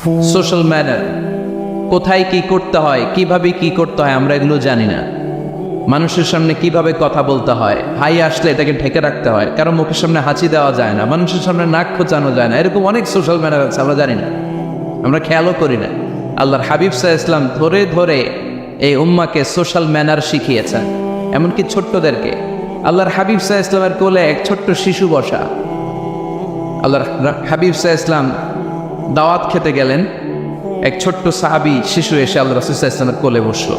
Social manner, কোথায় কি করতে হয়, কিভাবে কি করতে হয় আমরা এগুলো জানি না। মানুষের সামনে কিভাবে কথা বলতে হয়, হাই আসলে এটাকে ঢেকে রাখতে হয়, কারো মুখের সামনে হাঁচি দেওয়া যায় না, মানুষের সামনে নাক খোঁচানো যায় না, এরকম অনেক সোশ্যাল ম্যানার আছে আমরা জানি না, আমরা খেয়ালও করি না। আল্লাহর হাবিব সাল্লাল্লাহু আলাইহি ওয়াসাল্লাম ধরে ধরে এই উম্মাকে সোশ্যাল ম্যানার শিখিয়েছেন, এমনকি ছোট্টদেরকে। আল্লাহর হাবিব সাল্লাল্লাহু আলাইহি ওয়াসাল্লামের কোলে এক ছোট্ট শিশু বসা। আল্লাহর হাবিব সাল্লাল্লাহু আলাইহি ওয়াসাল্লাম দাওয়াত খেতে গেলেন, এক ছোট্ট সাহাবী শিশু এসে আল্লাহ রাসূল সাল্লাল্লাহু আলাইহি ওয়াসাল্লামের কোলে বসলো।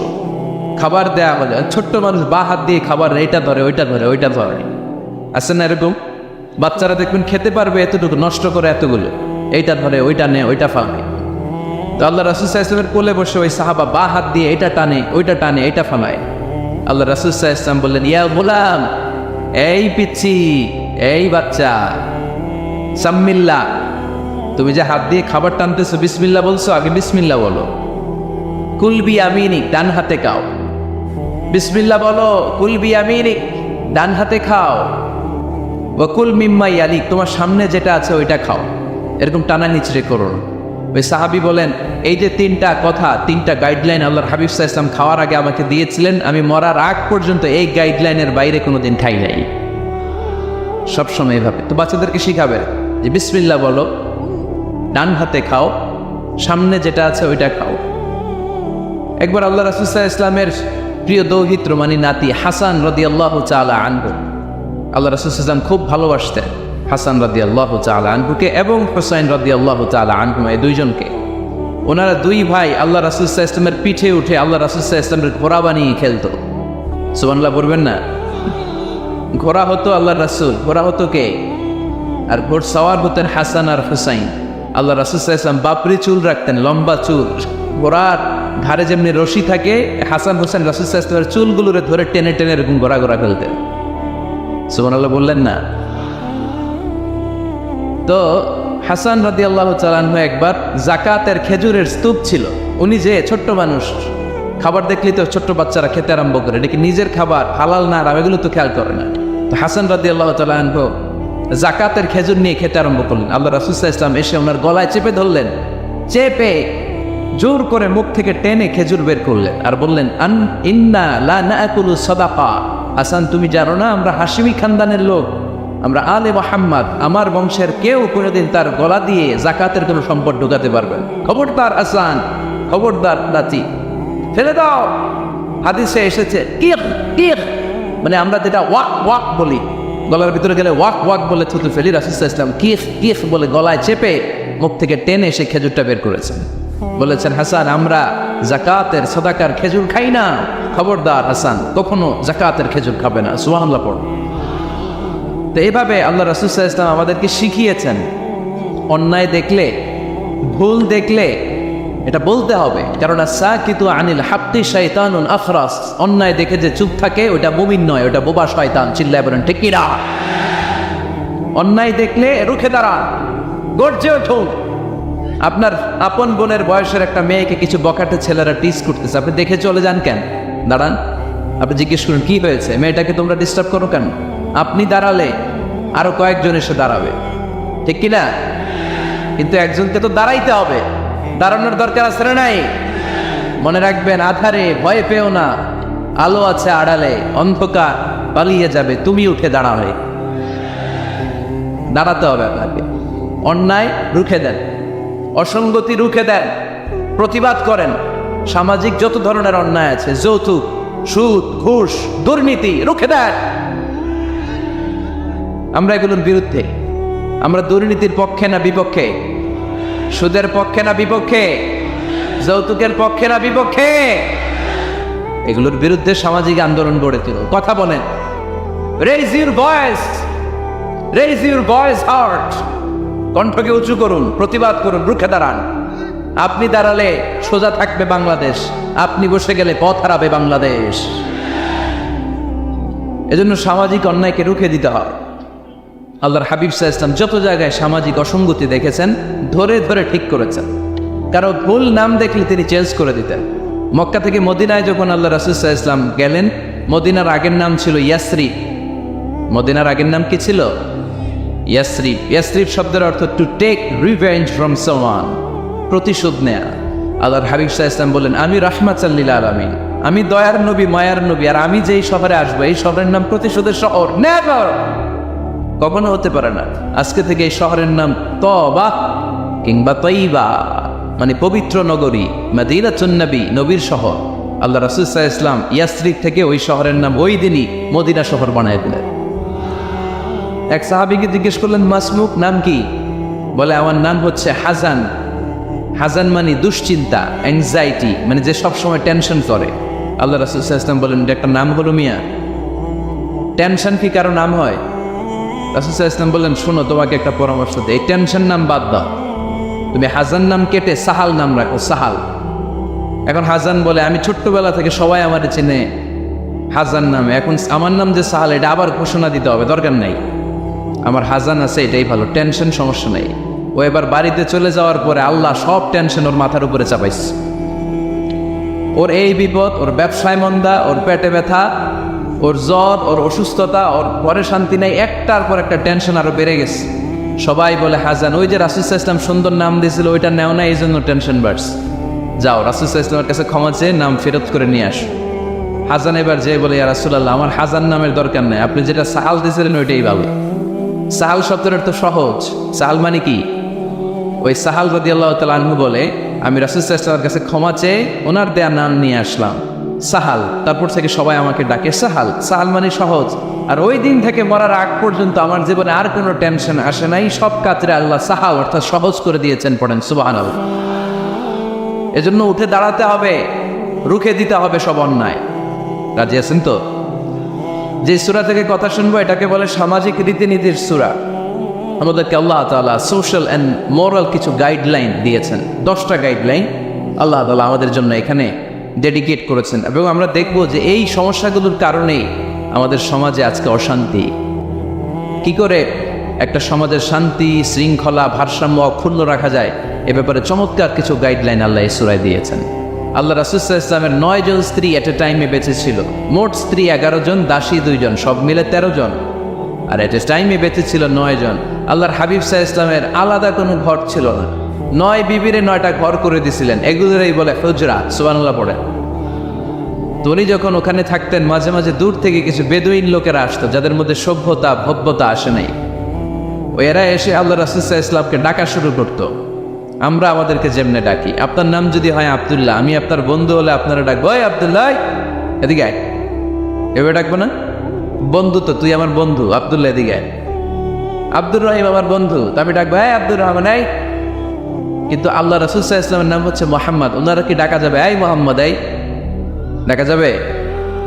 খাবার দেয়া হলো, ছোট্ট মানুষ বা হাত দিয়ে খাবার এইটা ধরে ওইটা ধরে ওইটা ধরে, আছে না এরকম? বাচ্চারা দেখবেন খেতে পারবে এতটুকু, নষ্ট করে এতগুলো, এইটা ধরে ওইটা নে ওইটা ফালায়। তো আল্লাহ রাসূল সাল্লাল্লাহু আলাইহি ওয়াসাল্লামের কোলে বসে ওই সাহাবা বা হাত দিয়ে এইটা টানে ওইটা টানে এইটা ফালায়। আল্লাহ রাসূল সাল্লাল্লাহু আলাইহি ওয়াসাল্লাম বললেন, ইয়া গোলাম, এই পিচ্ছি, এই বাচ্চা, সাম্মিল্লাহ, তুমি যে হাত দিয়ে খাবার টানতেছো বিসমিল্লাহ বলছো, আগে বিসমিল্লাহ বলো। কুলবি আমিনিক, ডান হাতে খাও, বিসমিল্লাহ বলো। কুলবি আমিনিক, ডান হাতে খাও। ওয়াকুল মিম্মা ইয়ালিক, তোমার সামনে যেটা আছে ওইটা খাও। এরকম টানা নিচড়ে করো। ওই সাহাবী বলেন, এই যে তিনটা কথা, তিনটা গাইডলাইন আল্লাহর হাবিব সাল্লাল্লাহু আলাইহি ওয়াসাল্লাম খাওয়ার আগে আমাকে দিয়েছিলেন, আমি মরার আগ পর্যন্ত এই গাইডলাইনের বাইরে কোনোদিন খাই নাই, সবসময় এভাবে। তো বাচ্চাদেরকে শিখাবে যে বিসমিল্লাহ বলো, ডান হাতে খাও, সামনে যেটা আছে ওইটা খাও। একবার আল্লাহ রাসূল সাল্লাল্লাহু আলাইহি ওয়াসাল্লামের প্রিয় দৌহিত্র মানে নাতি হাসান রাদিয়াল্লাহু তাআলা আনহু, আল্লাহ রাসূল সাল্লাল্লাহু আলাইহি ওয়াসাল্লাম খুব ভালোবাসতেন হাসান রাদিয়াল্লাহু তাআলা আনহুকে এবং হুসাইন রাদিয়াল্লাহু তাআলা আনহু, এই দুইজনকে। ওনারা দুই ভাই আল্লাহ রাসূল সাল্লাল্লাহু আলাইহি ওয়াসাল্লামের পিঠে উঠে আল্লাহ রাসূল সাল্লাল্লাহু আলাইহি ওয়াসাল্লামের ঘোড়া বানিয়ে খেলতো। সুবহানাল্লাহ বলবেন না? ঘোড়া হতো আল্লাহর রাসূল, ঘোড়া হতো কে? আর ঘোড়সওয়ার হতেন হাসান আর হুসাইন। আল্লাহ রাসূল সাল্লাল্লাহু আলাইহি ওয়াসাল্লাম বাপরি চুল রাখতেন, লম্বা চুল, ঘোড়ার ঘাড়ে যেমনি রশি থাকে, হাসান হুসাইন রাসূল সাল্লাল্লাহু আলাইহি ওয়াসাল্লামের চুলগুলোরে ধরে টেনে টেনে এরকম ঘোড়া ঘোড়া ফেলতেন। সুবহানাল্লাহ বললেন না? তো হাসান রাদিয়াল্লাহু তাআলা আনহু একবার যাকাতের খেজুরের স্তূপ ছিল, উনি যে ছোট্ট মানুষ, খাবার দেখলেই তো ছোট্ট বাচ্চারা খেতে আরম্ভ করে, এটা কি নিজের খাবার, হালাল না হারাম এগুলো তো খেয়াল করে না। তো হাসান রাদিয়াল্লাহু তাআলা আনহু যাকাতের খেজুর নিয়ে খেতে আরম্ভ করলেন। আল্লাহ রাসূল সাল্লাল্লাহু আলাইহি ওয়াসাল্লাম এসে ওনার গলায় চেপে ধরলেন, চেপে জোর করে মুখ থেকে টেনে খেজুর বের করলেন আর বললেন, ইন্না লা নাকুলু সাদাকা, হাসান তুমি জানো না আমরা হাশিমি খানদানের লোক, আমরা আলে মুহাম্মদ, আমার বংশের কেউ কোনোদিন তার গলা দিয়ে যাকাতের কোনো সম্পদ ঢোকাতে পারবে না। খবরদার হাসান, খবরদার নাতি, ফেলে দাও। হাদিসে এসেছে কিক কিক, মানে আমরা যেটা ওয়াক ওয়াক বলি, গলার ভিতরে গেলে ওয়াক ওয়াক বলে থুতু ফেলি, রাসূল সাল্লাল্লাহু আলাইহি ওয়াসাল্লাম কিক কিক বলে গলায় চেপে মুখ থেকে টেনে এসে খেজুরটা বের করেছেন। বলেছেন, হাসান আমরা যাকাতের সাদাকার খেজুর খাই না, খবরদার হাসান কখনো যাকাতের খেজুর খাবে না। সুবহানাল্লাহ পড়ো। তো এইভাবে আল্লাহ রাসূল সাল্লাল্লাহু আলাইহি ওয়াসাল্লাম আমাদেরকে শিখিয়েছেন, অন্যায় দেখলে, ভুল দেখলে এটা বলতে হবে, কারণ সাকিতু আনিল হাক্কি শাইতানুন আখরাস, অন্যায় দেখে যে চুপ থাকে ওটা মুমিন নয়, ওটা বোবা শয়তান। চিল্লায় বলেন ঠিক কি না? অন্যায় দেখলে রুখে দাঁড়ান, গর্জে উঠুন। আপনার আপন বোনের বয়সের একটা মেয়েকে কিছু বকাটে ছেলেরা টিজ করতেছে, আপনি দেখে চলে যান কেন? দাঁড়ান, আপনি জিজ্ঞেস করুন কি হয়েছে, মেয়েটাকে তোমরা ডিস্টার্ব করো কেন? আপনি দাঁড়ালে আরো কয়েকজন এসে দাঁড়াবে, ঠিক কিনা? কিন্তু একজনকে তো দাঁড়াইতে হবে, দাঁড়ানোর দরকার আছে না নাই? মনে রাখবেন, আধারে ভয় পেও না, আলো আছে আড়ালে, অন্ধকার পালিয়ে যাবে, তুমি উঠে দাঁড়াবে। দাঁড়াতে হবে আপনাকে। অন্যায় রুখে দেন, অসঙ্গতি রুখে দেন, প্রতিবাদ করেন। সামাজিক যত ধরনের অন্যায় আছে, যৌতুক, সুদ, ঘুষ, দুর্নীতি, রুখে দেন। আমরা এগুলোর বিরুদ্ধে। আমরা দুর্নীতির পক্ষে না বিপক্ষে? সুদের পক্ষে না বিপক্ষে? যৌতুকের পক্ষে না বিপক্ষে? এগুলোর বিরুদ্ধে সামাজিক আন্দোলন গড়ে তুলুন, কথা বলেন। Raise your voice, raise your voice heart, কণ্ঠকে উঁচু করুন, প্রতিবাদ করুন, রুখে দাঁড়ান। আপনি দাঁড়ালে সোজা থাকবে বাংলাদেশ, আপনি বসে গেলে পথ হারাবে বাংলাদেশ। এজন্য সামাজিক অন্যায়কে রুখে দিতে হয়। আল্লাহর হাবিব সাল্লাল্লাহু আলাইহি ওয়াসাল্লাম যত জায়গায় সামাজিক অসঙ্গতি দেখেছেন ধরে ধরে ঠিক করেছেন, কারো ভুল নাম দেখলে তিনি চেঞ্জ করে দিতেন। মক্কা থেকে মদিনায় যখন আল্লাহ রাসূল সাল্লাল্লাহু আলাইহি ওয়াসাল্লাম গেলেন, মদিনার আগের নাম ছিল ইয়াসরিব। মদিনার আগের নাম কি ছিল? ইয়াসরিব। ইয়াসরিব শব্দের অর্থ to take revenge from someone, প্রতিশোধ নেয়া। আল্লাহর হাবিব সাল্লাল্লাহু আলাইহি ওয়াসাল্লাম বললেন, আমি রাহমাতাল লিল আলামিন, আমি দয়ার নবী, মায়ার নবী, আর আমি যেই শহরে আসবো এই শহরের নাম প্রতিশোধের শহর। নেভার, কখনো হতে পারে না। আজকে থেকে এই শহরের নাম তবা কিংবা তৈবা, মানে পবিত্র নগরী, মদিনাতুন নবী, নবীর শহর। আল্লাহ রাসূল সাল্লাল্লাহু আলাইহি ওয়াসাল্লাম ইয়াসরিব থেকে ওই শহরের নাম ওই দিনই মদিনা শহর বানায় দিলেন। এক সাহাবীকে জিজ্ঞেস করলেন, মাসমুক, নাম কি? বলে, আমার নাম হচ্ছে হাজান। হাজান মানে দুশ্চিন্তা, অ্যাংজাইটি, মানে যে সবসময় টেনশন করে। আল্লাহ রাসূল সাল্লাল্লাহু আলাইহি ওয়াসাল্লাম বলেন, এটা একটা নাম হলো মিয়া? টেনশন কি কারো নাম হয়? রাসূল সাল্লাল্লাহু আলাইহি ওয়াসাল্লাম বললেন, শোনো, তোমাকে একটা পরামর্শ দেই, এই টেনশন নাম বাদ দাও, তুমি হাজান নাম কেটে সাহাল নাম রাখো, সাহাল। এখন হাজান বলে, আমি ছোট্টবেলা থেকে সবাই আমার চেনে হাজান নামে, এখন আমার নাম যে সাহাল, এটা আবার ঘোষণা দিতে হবে, দরকার নাই, আমার হাজান আছে, এটাই ভালো, টেনশন, সমস্যা নেই। ও এবার বাড়িতে চলে যাওয়ার পরে আল্লাহ সব টেনশন ওর মাথার উপরে চাপাইছে। ওর এই বিপদ, ওর ব্যবসায় মন্দা, ওর পেটে ব্যথা, ওর জ্বর, ওর অসুস্থতা, ওর পরে শান্তি নেই, একটার পর একটা টেনশন আরো বেড়ে গেছে। সবাই বলে হাজান, ওই যে রাসূল সাল্লাল্লাহু আলাইহি ওয়াসাল্লাম সুন্দর নাম দিয়েছিল ওইটা নেও না, এই জন্য টেনশন বাড়ছে, যাও রাসূল সাল্লাল্লাহু আলাইহি ওয়াসাল্লামের কাছে ক্ষমা চেয়ে নাম ফেরত করে নিয়ে আসো। হাজান এবার যে বলে, ইয়া রাসূলুল্লাহ, আমার হাজান নামের দরকার নেই, আপনি যেটা সাহাল দিয়েছিলেন ওইটাই ভালো। সাহাল শব্দটা তো সহজ। সাহাল মানে কি? ওই সাহাল রাদিয়াল্লাহু তাআলা আনহু বলে, আমি রাসূল সাল্লাল্লাহু আলাইহি ওয়াসাল্লামের কাছে ক্ষমা চেয়ে ওনার দেয়া নাম নিয়ে আসলাম, সাহাল। তারপর থেকে সবাই আমাকে ডাকে সাহাল। সাহাল মানে সহজ। আর ওই দিন থেকে মরার আগ পর্যন্ত আমার জীবনে আর কোনো টেনশন আসে নাই, সব কাতরে আল্লাহ সাহাল অর্থাৎ সহজ করে দিয়েছেন। পড়েন সুবহানাল্লাহ। এজন্য উঠে দাঁড়াতে হবে, রুখে দিতে হবে সব অন্যায়। রাজি আছেন তো? যে সূরা থেকে কথা শুনবো এটাকে বলে সামাজিক রীতিনীতির সূরা। আমাদেরকে আল্লাহ তাআলা সোশ্যাল অ্যান্ড মোরাল কিছু গাইডলাইন দিয়েছেন, 10টা গাইডলাইন আল্লাহ তাআলা আমাদের জন্য এখানে ডেডিকেট করেছেন। এবং আমরা দেখব যে এই সমস্যাগুলোর কারণেই আমাদের সমাজে আজকে অশান্তি। কি করে একটা সমাজের শান্তি, শৃঙ্খলা, ভারসাম্য অক্ষুণ্ণ রাখা যায়, এ ব্যাপারে চমৎকার কিছু গাইডলাইন আল্লাহ এই সূরায় দিয়েছেন। আল্লাহ রাসূল সাল্লাল্লাহু আলাইহি ওয়াসাল্লামের 9 জন স্ত্রী এট এ টাইমে বেঁচে ছিল। মোট স্ত্রী 11 জন, দাসী 2 জন, সব মিলে 13 জন। আর এট এ টাইমে বেঁচে ছিল 9 জন। আল্লাহর হাবিব সাল্লাল্লাহু আলাইহি ওয়াসাল্লামের আলাদা কোনো ঘর ছিল না। 9 বিবিরে 9টা ঘর করে দিছিলেন, এগুলোরই বলে হুজরা। সুবহানাল্লাহ পড়ে। তো উনি যখন ওখানে থাকতেন, মাঝে মাঝে দূর থেকে কিছু বেদুইন লোকেরা আসতো, যাদের মধ্যে সভ্যতা, ভব্যতা আসে নাই। এরা এসে আল্লাহ রাসূল সাল্লাল্লাহু আলাইহি ওয়াসাল্লামকে ডাকা শুরু করতো। আমরা আমাদেরকে যেমনে ডাকি, আপনার নাম যদি হয় আব্দুল্লাহ, আমি আপনার বন্ধু হলে আপনারা ডাকবো, ওই আব্দুল্লাহ এদিকে আয়। এভাবে ডাকবো না? বন্ধু তো, তুই আমার বন্ধু, আব্দুল্লাহ এদিকে আয়। আব্দুর রহিম আমার বন্ধু, তো আমি ডাকবো, এই আব্দুর রহমান এই। কিন্তু আল্লাহ রাসূল সাল্লাল্লাহু আলাইহি ওয়াসাল্লামের নাম হচ্ছে মুহাম্মদ, ওনারা কি ডাকা যাবে এই মুহাম্মদ এই? ডাকা যাবে?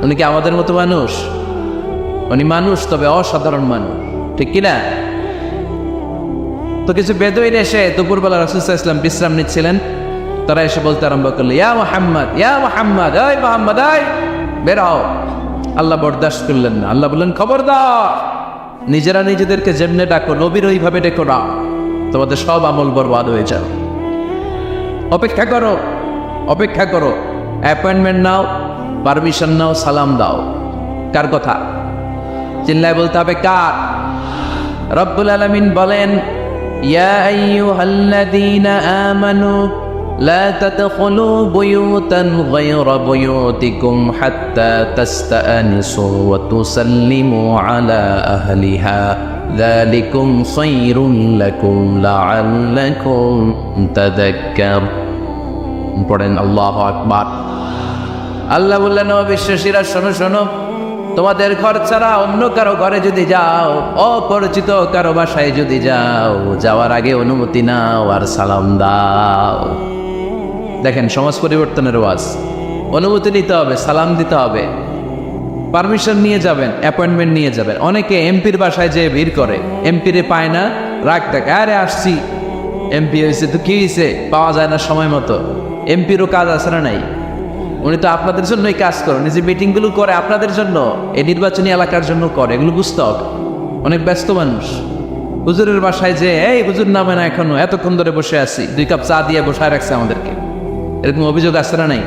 উনি কি আমাদের মতো মানুষ? উনি মানুষ, তবে অসাধারণ মানুষ, ঠিক কিনা? তো কিছু বেদুইন এসে দুপুরবেলা রাসূল সাল্লাল্লাহু আলাইহি ওয়াসাল্লাম বিশ্রাম নিচ্ছিলেন, তারা এসে বলতে আরম্ভ করলো, ইয়া মুহাম্মদ, ইয়া মুহাম্মদ, এই মুহাম্মদ এই, বের হও। আল্লাহ বরদাস্ত করলেন না। আল্লাহ বললেন, খবরদার, নিজেরা নিজেদেরকে যেমনে ডাকো নবীর ওইভাবে ডেকো না, তোমাদের সব আমল বরবাদ হয়ে যাবে। অপেক্ষা করো, অপেক্ষা করো, অ্যাপয়েন্টমেন্ট নাও, পারমিশন নাও, সালাম দাও। কার কথা? চিল্লায় বলতে হবে কার? রব্বুল আলামিন বলেন, ইয়া আইয়ুহাল্লাযীনা আমানু লা তাদখুলু বুয়ুতান গায়রা বুয়ুতিকুম হাত্তা তাস্তানিসু ওয়া তুসাল্লিমু আলা আহলিহা যালিকুম খায়রুন লাকুম লাআল্লাকুম তাযাক্কারুন। পড়েন আল্লাহু আকবার। আল্লাহ বললেন, ও বিশ্বাসীরা শোনো শোনো, তোমাদের ঘর ছাড়া অন্য কারো ঘরে যদি যাও, অপরিচিত কারো বাসায় যদি যাও, যাওয়ার আগে অনুমতি নাও আর সালাম দাও। দেখেন সমাজ পরিবর্তনের ওয়াজ। অনুমতি নিতে হবে, সালাম দিতে হবে, পারমিশন নিয়ে যাবেন, অ্যাপয়েন্টমেন্ট নিয়ে যাবেন। অনেকে এমপির বাসায় যেয়ে ভিড় করে, এমপিরে পায় না, রাগ থাকে, আরে আসছি, এমপি হয়েছে তো কি হয়েছে, পাওয়া যায় না সময় মতো। এমপিরও কাজ আছে না নাই? উনি তো আপনাদের জন্যই কাজ করেন, যে মিটিংগুলো করে আপনাদের জন্য, এই নির্বাচনী এলাকার জন্য করে, এগুলো বুঝতে হবে। অনেক ব্যস্ত মানুষ। হুজুরের বাসায় যে, এই হুজুর নামে না এখনো, এতক্ষণ ধরে বসে আছি, 2 কাপ চা দিয়ে বসায় রাখছে আমাদেরকে, এরকম অভিযোগ আছে না নাই?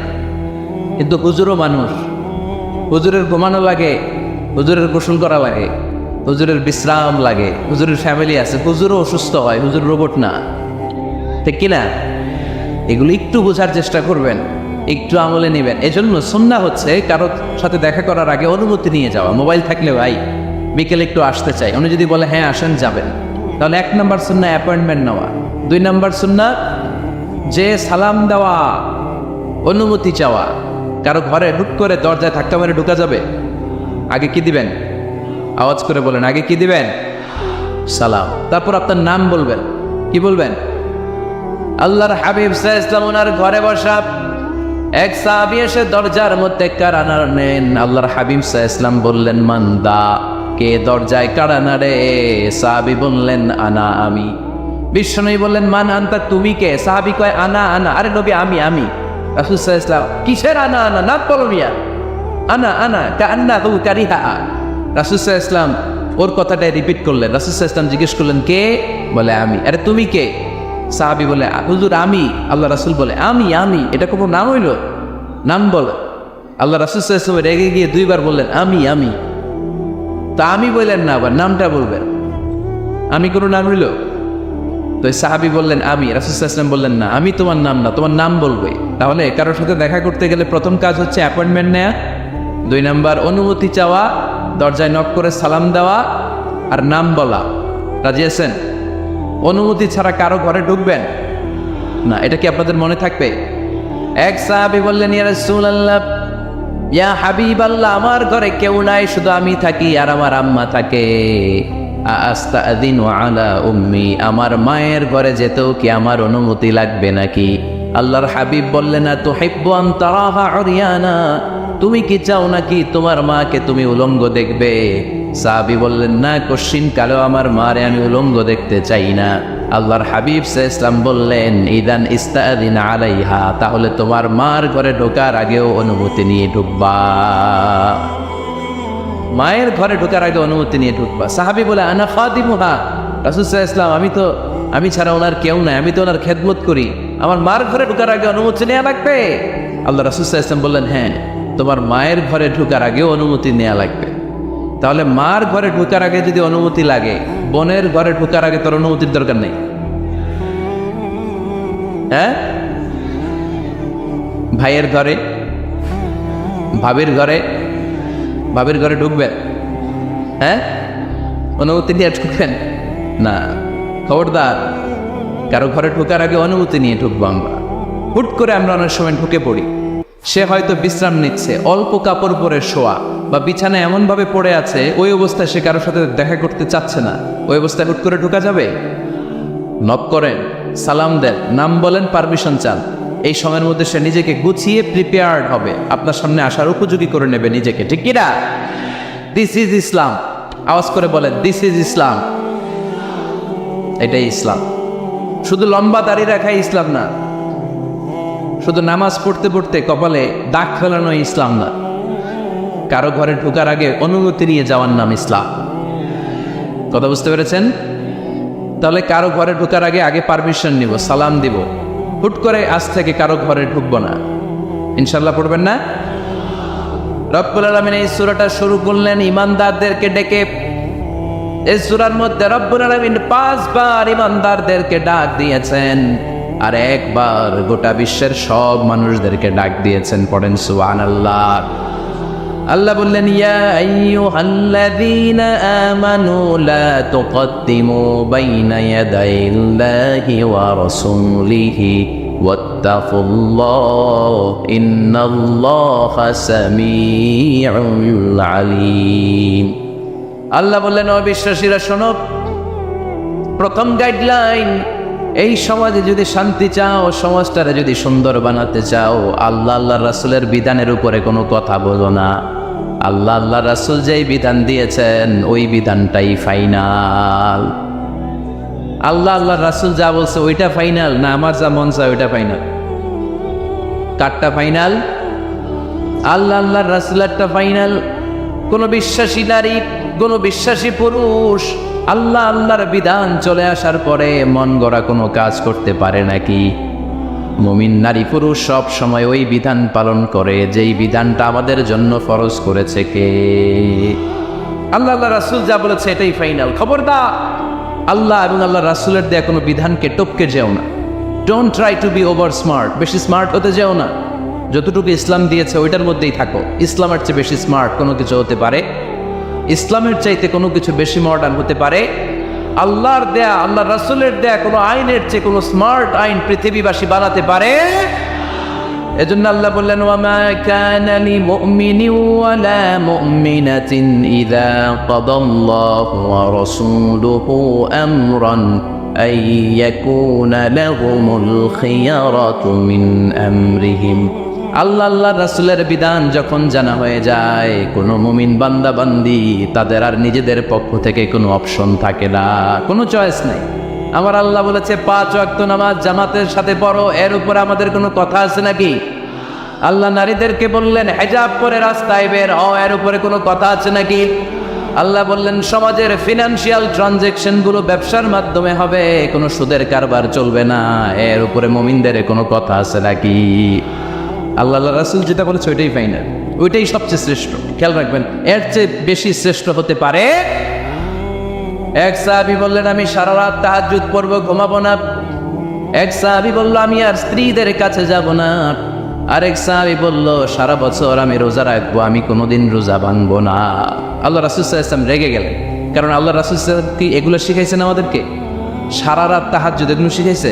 কিন্তু হুজুরও মানুষ, হুজুরের ঘুমানো লাগে, হুজুরের গোসল করা লাগে, হুজুরের বিশ্রাম লাগে, হুজুরের ফ্যামিলি আছে, হুজুরও অসুস্থ হয়, হুজুর রোবট না, ঠিক কিনা? এগুলো একটু বোঝার চেষ্টা করবেন, একটু আমলে নেবেন। এজন্য সুন্নাহ হচ্ছে কারোর সাথে দেখা করার আগে অনুমতি নিয়ে যাওয়া। মোবাইল থাকলে ভাই বিকেলে একটু আসতে চাই, উনি যদি বলে হ্যাঁ আসেন যাবেন, তাহলে 1 নম্বর সুন্নাহ অ্যাপয়েন্টমেন্ট নেওয়া। 2 নম্বর সুন্নাহ যে সালাম দেওয়া, অনুমতি চাওয়া। কারো ঘরে হুট করে দরজায় ধাক্কা মেরে ঢুকা যাবে? আগে কি দিবেন? আওয়াজ করে বলেন, আগে কি দিবেন? সালাম। তারপর আপনার নাম বলবেন। কি বলবেন? আল্লাহর হাবিব সাল্লাল্লাহু আলাইহি ওয়াসাল্লাম ওনার ঘরে বসা, এক সাহাবী এসে দরজার মধ্যে কাড়া নেন। আল্লাহর হাবিব সাল্লাল্লাহু আলাইহি ওয়াসাল্লাম বললেন, মান্দা, কে দরজায় কাড়া নাড়ে? সাহাবী বললেন, আনা, আমি। বিশ্বনবী বললেন, মান আনতা, তুমি কে? সাহাবী কয়, আনা আনা। আরে নবী, আমি। রাসূল সাল্লাল্লাহু আলাইহি ওয়াসাল্লাম, কিসের আনা আনা? না বলো মিয়া, আনা আনা কান্নাহু কারিহা। রাসূল সাল্লাল্লাহু আলাইহি ওয়াসাল্লাম ওর কথাটাই রিপিট করলেন। রাসূল সাল্লাল্লাহু আলাইহি ওয়াসাল্লাম জিজ্ঞেস করলেন, কে? বলে, আমি। আরে তুমি কে? সাহাবী বলে, হুজুর আমি। আল্লাহ রাসূল বলে, আমি। এটা কোনো নাম হইল? নাম বলে। আল্লাহ রাসূল সাল্লাল্লাহু আলাইহি ওয়াসাল্লাম রেগে গিয়ে 2 বার বললেন, আমি। তা আমি বললেন না, আবার নামটা বলবেন। আমি কোনো নাম হইল? তো সাহাবী বললেন, আমি। রাসূল সাল্লাল্লাহু আলাইহি ওয়াসাল্লাম বললেন, না, আমি তোমার নাম না, তোমার নাম বলবে। তাহলে কারোর সাথে দেখা করতে গেলে প্রথম কাজ হচ্ছে অ্যাপয়েন্টমেন্ট নেওয়া, 2 নম্বর অনুমতি চাওয়া, দরজায় নক করে সালাম দেওয়া, আর নাম বলা। রাজি আছেন? অনুমতি ছাড়া কারো ঘরে ঢুকবেন না। এটা কি আপনাদের মনে থাকবে? এক সাহাবী বললেন, ইয়া রাসূলুল্লাহ, ইয়া হাবিবাল্লাহ, আমার ঘরে কেউ নাই, শুধু আমি থাকি আর আমার আম্মা থাকে। আস্তাদিনু আলা উম্মি, আমার মায়ের ঘরে যেতেও কি আমার অনুমতি লাগবে নাকি? আল্লাহর হাবিব বললেন, তুহিব্বু আন তারাহা উরিয়ানা, তুমি কি চাও নাকি তোমার মাকে তুমি উলঙ্গ দেখবে? সাহাবী বললেন, না, কশিন কালেও আমার মারে আমি উলঙ্গ দেখতে চাই না। আল্লাহর হাবিব সাল্লাল্লাহু আলাইহি ওয়াসাল্লাম বললেন, ইদান ইস্তাদিন আলাইহা, তাহলে তোমার মার ঘরে ঢোকার আগেও অনুমতি নিয়ে ঢুকবা। মায়ের ঘরে ঢোকার আগে অনুমতি নিয়ে ঢুকবা। সাহাবী বলে, আনা খাদিমুহা, রাসূল সাল্লাল্লাহু আলাইহি ওয়াসাল্লাম, আমি ছাড়া ওনার কেউ নাই, আমি তো ওনার খেদমত করি, আমার মার ঘরে ঢোকার আগে অনুমতি নেওয়া লাগবে? আল্লাহ রাসূল সাল্লাল্লাহু আলাইহি ওয়াসাল্লাম বললেন, হ্যাঁ, তোমার মায়ের ঘরে ঢোকার আগেও অনুমতি নেওয়া লাগবে। তাহলে মার ঘরে ঢোকার আগে যদি অনুমতি লাগে, বোনের ঘরে ঢোকার আগে তোর অনুমতির দরকার নেই? হ্যাঁ? ভাইয়ের ঘরে, ভাবির ঘরে ঢুকবেন? হ্যাঁ? অনুমতি নিয়ে ঢুকবেন না। খবরদার, কারো ঘরে ঢোকার আগে অনুমতি নিয়ে ঢুকবো আমরা। হুট করে আমরা অনেক সময় ঢুকে পড়ি। সে হয়তো বিশ্রাম নিচ্ছে, অল্প কাপড় পরে শোয়া, বা বিছানায় এমনভাবে পড়ে আছে, ওই অবস্থায় সে কারোর সাথে দেখা করতে চাচ্ছে না। ওই অবস্থায় হুট করে ঢোকা যাবে? নক করেন, সালাম দেন, নাম বলেন, পারমিশন চান। এই সময়ের মধ্যে সে নিজেকে গুছিয়ে প্রিপেয়ার্ড হবে, আপনার সামনে আসার উপযোগী করে নেবে নিজেকে। ঠিক কিনা? দিস ইজ ইসলাম। আওয়াজ করে বলেন, দিস ইজ ইসলাম। এটাই ইসলাম। শুধু লম্বা দাড়ি রাখাই ইসলাম না, শুধু নামাজ পড়তে পড়তে কপালে দাগ ফেলানো ইসলাম না। কারো ঘরে ঢোকার আগে অনুমতি নিয়ে যাওয়ার নাম ইসলাম। কথা বুঝতে পেরেছেন? তাহলে কারো ঘরে ঢোকার আগে পারমিশন নিব, সালাম দিব। হুট করে আজ থেকে কারো ঘরে ঢুকবো না। ইনশাল্লাহ পড়বেন না? রব্বুল আলামিন এই সূরাটা শুরু করলেন ঈমানদারদেরকে ডেকে। এই সূরার মধ্যে রব্বুল আলামিন 5 বার ঈমানদারদেরকে ডাক দিয়েছেন, আর একবার গোটা বিশ্বের সব মানুষদেরকে ডাক দিয়েছেন। পড়েন সুবহানাল্লাহ। আল্লাহ বললেন, ইয়া আইয়ুহাল্লাযীনা আমানু লা তুকদ্দিমু বাইনা ইয়াদাইল্লাহি ওয়া রাসূলিহি ওয়াত্তাকুল্লাহ ইন্নাল্লাহা সামিউল আলীম। আল্লাহ বললেন, ও বিশ্বাসীরা শোনো, প্রথম গাইডলাইন, এই সমাজে যদি শান্তি চাও, সমাজটারে যদি সুন্দর বানাতে চাও, আল্লাহ রাসূলের বিধানের উপরে কোনো কথা বলো না। আল্লাহ রাসূল যেই বিধান দিয়েছেন ওই বিধানটাই ফাইনাল। আল্লাহ রাসূল যা বলছে ওইটা ফাইনাল, না আমার যা মন চায় ওইটা ফাইনাল? কারটা ফাইনাল? আল্লাহ রাসূলেরটা ফাইনাল। কোন বিশ্বাসী নারী, কোন বিশ্বাসী পুরুষ আল্লাহর বিধান চলে আসার পরে মন গড়া কোনো কাজ করতে পারে নাকি? মুমিন নারী পুরুষ সব সময় ওই বিধান পালন করে যেই বিধানটা আমাদের জন্য ফরজ করেছে কে? আল্লাহ রাসূল যা বলেছে এটাই ফাইনাল। খবরদার, আল্লাহ এবং আল্লাহ রাসূলের দেয়া কোনো বিধানকে টপকে যেও না। Don't try to be over smart, বেশি স্মার্ট হতে যেও না। যতটুকু ইসলাম দিয়েছে ওইটার মধ্যেই থাকো। ইসলামের চেয়ে বেশি স্মার্ট কোনো কিছু হতে পারে? ইসলামের চাইতে কোনো কিছু বেশি মডার্ন হতে পারে? আল্লাহর দেয়া, আল্লাহ রাসূলের দেয়া কোনো আইনের চেয়ে কোনো স্মার্ট আইন পৃথিবীবাসী বানাতে পারে? এজন্য আল্লাহ বললেন, ওয়ামা কানা লিমুমিনিন ওয়ালা মুমিনাতিন ইযা কাদাল্লাহু ওয়া রাসূলুহু আমরান আন ইয়াকুনা লাহুমুল খিয়ারাতু মিন আমরিহিম। আল্লাহ রাসূলের বিধান যখন জানা হয়ে যায়, কোনো মুমিন বান্দা বান্দি তাদের আর নিজেদের পক্ষ থেকে কোনো অপশন থাকে না, কোনো চয়েস নাই। আমার আল্লাহ বলেছে 5 ওয়াক্ত নামাজ জামাতের সাথে পড়ো, এর উপরে আমাদের কোনো কথা আছে নাকি? আল্লাহ নারীদেরকে বললেন হিজাব পরে রাস্তায় বের হও, এর উপরে কোনো কথা আছে নাকি? আল্লাহ বললেন সমাজের ফিনান্সিয়াল ট্রানজ্যাকশন গুলো ব্যবসার মাধ্যমে হবে, কোনো সুদের কারবার চলবে না, এর উপরে মুমিনদের কোনো কথা আছে নাকি? আল্লাহ রাসূল যেটা বলেছে ওইটাই ফাইনাল, ওইটাই সবচেয়ে শ্রেষ্ঠ। খেয়াল রাখবেন, এর চেয়ে বেশি শ্রেষ্ঠ হতে পারে? এক সাহাবী বললেন আমি সারা রাত তাহাজ্জুদ পড়ব, ঘুমাবো না। এক সাহাবী বলল আমি আর স্ত্রীদের কাছে যাব না। আরেক সাহাবী বলল সারা বছর আমি রোজা রাখবো, আমি কোনোদিন রোজা ভাঙবো না। আল্লাহ রাসূল সাল্লাল্লাহু আলাইহি ওয়াসাল্লাম রেগে গেলেন, কারণ আল্লাহ রাসূল সাল্লাল্লাহু আলাইহি ওয়াসাল্লাম কি এগুলো শিখাইছেন আমাদেরকে? সারা রাত তাহাজ্জুদ এগুলো শিখাইছে?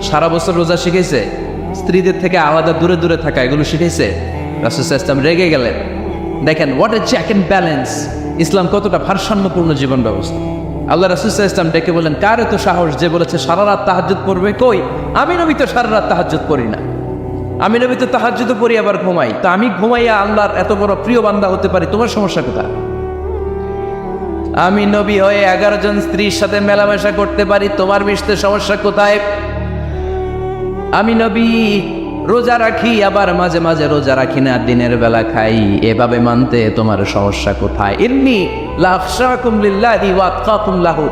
সারা বছর রোজা শিখাইছে? স্ত্রীদের থেকে আলাদা দূরে দূরে থাকা এগুলো শিখাইছে? রাসূল সাল্লাল্লাহু আলাইহি ওয়াসাল্লাম রেগে গেলেন। দেখেন what a check and balance, ইসলাম কতটা ভারসাম্যপূর্ণ জীবন ব্যবস্থা। আল্লাহ রাসূল সাল্লাল্লাহু আলাইহি ওয়াসাল্লাম ডেকে বলেন, কার এত সাহস যে বলেছে সারা রাত তাহাজ্জুদ পড়বে? কই, আমি নবী তো সারা রাত তাহাজ্জুদ পড়ি না, আমি নবী তো তাহাজ্জুদ পড়ি আবার ঘুমাই, তো আমি ঘুমাইয়া আল্লাহর এত বড় প্রিয় বান্দা হতে পারি, তোমার সমস্যা কোথায়? আমি নবী হয়ে 11 জন স্ত্রীর সাথে মেলামেশা করতে পারি, তোমার মিশতে সমস্যা কোথায়? আমি নবী রোজা রাখি, আবার মাঝে মাঝে রোজা রাখি না, দিনের বেলা খাই, এভাবে মানতে তোমার সমস্যা কোথায়? ইন্নী লাখশাকুম লিল্লাহি ওয়া আতকাকুম লাহু,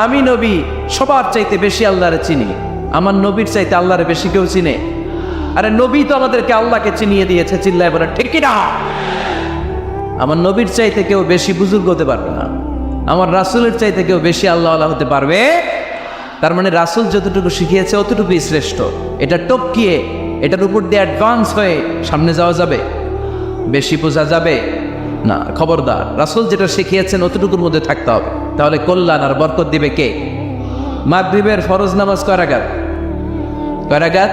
আমি নবী সবার চাইতে বেশি আল্লাহরে চিনি, আমার নবীর চাইতে আল্লাহরে বেশি কেউ চিনে? আরে নবী তো আমাদেরকে আল্লাহকে চিনিয়ে দিয়েছে, চিল্লায় বলে ঠিক কি না? আমার নবীর চাইতে কেউ বেশি বুজুর্গ হতে পারবে না, আমার রাসূলের চাইতে কেউ বেশি আল্লাহওয়ালা হতে পারবে? তার মানে রাসূল যতটুকু শিখিয়েছে অতটুকুই শ্রেষ্ঠ। এটা টপকিয়ে, এটার উপর দিয়ে অ্যাডভান্স হয়ে সামনে যাওয়া যাবে? বেশি বোঝা যাবে না। খবরদার, রাসূল যেটা শিখিয়েছেন অতটুকুর মধ্যে থাকতে হবে, তাহলে কল্যাণ আর বরকত দিবে কে? মাগরিবের ফরজ নামাজ কয় রাকাত?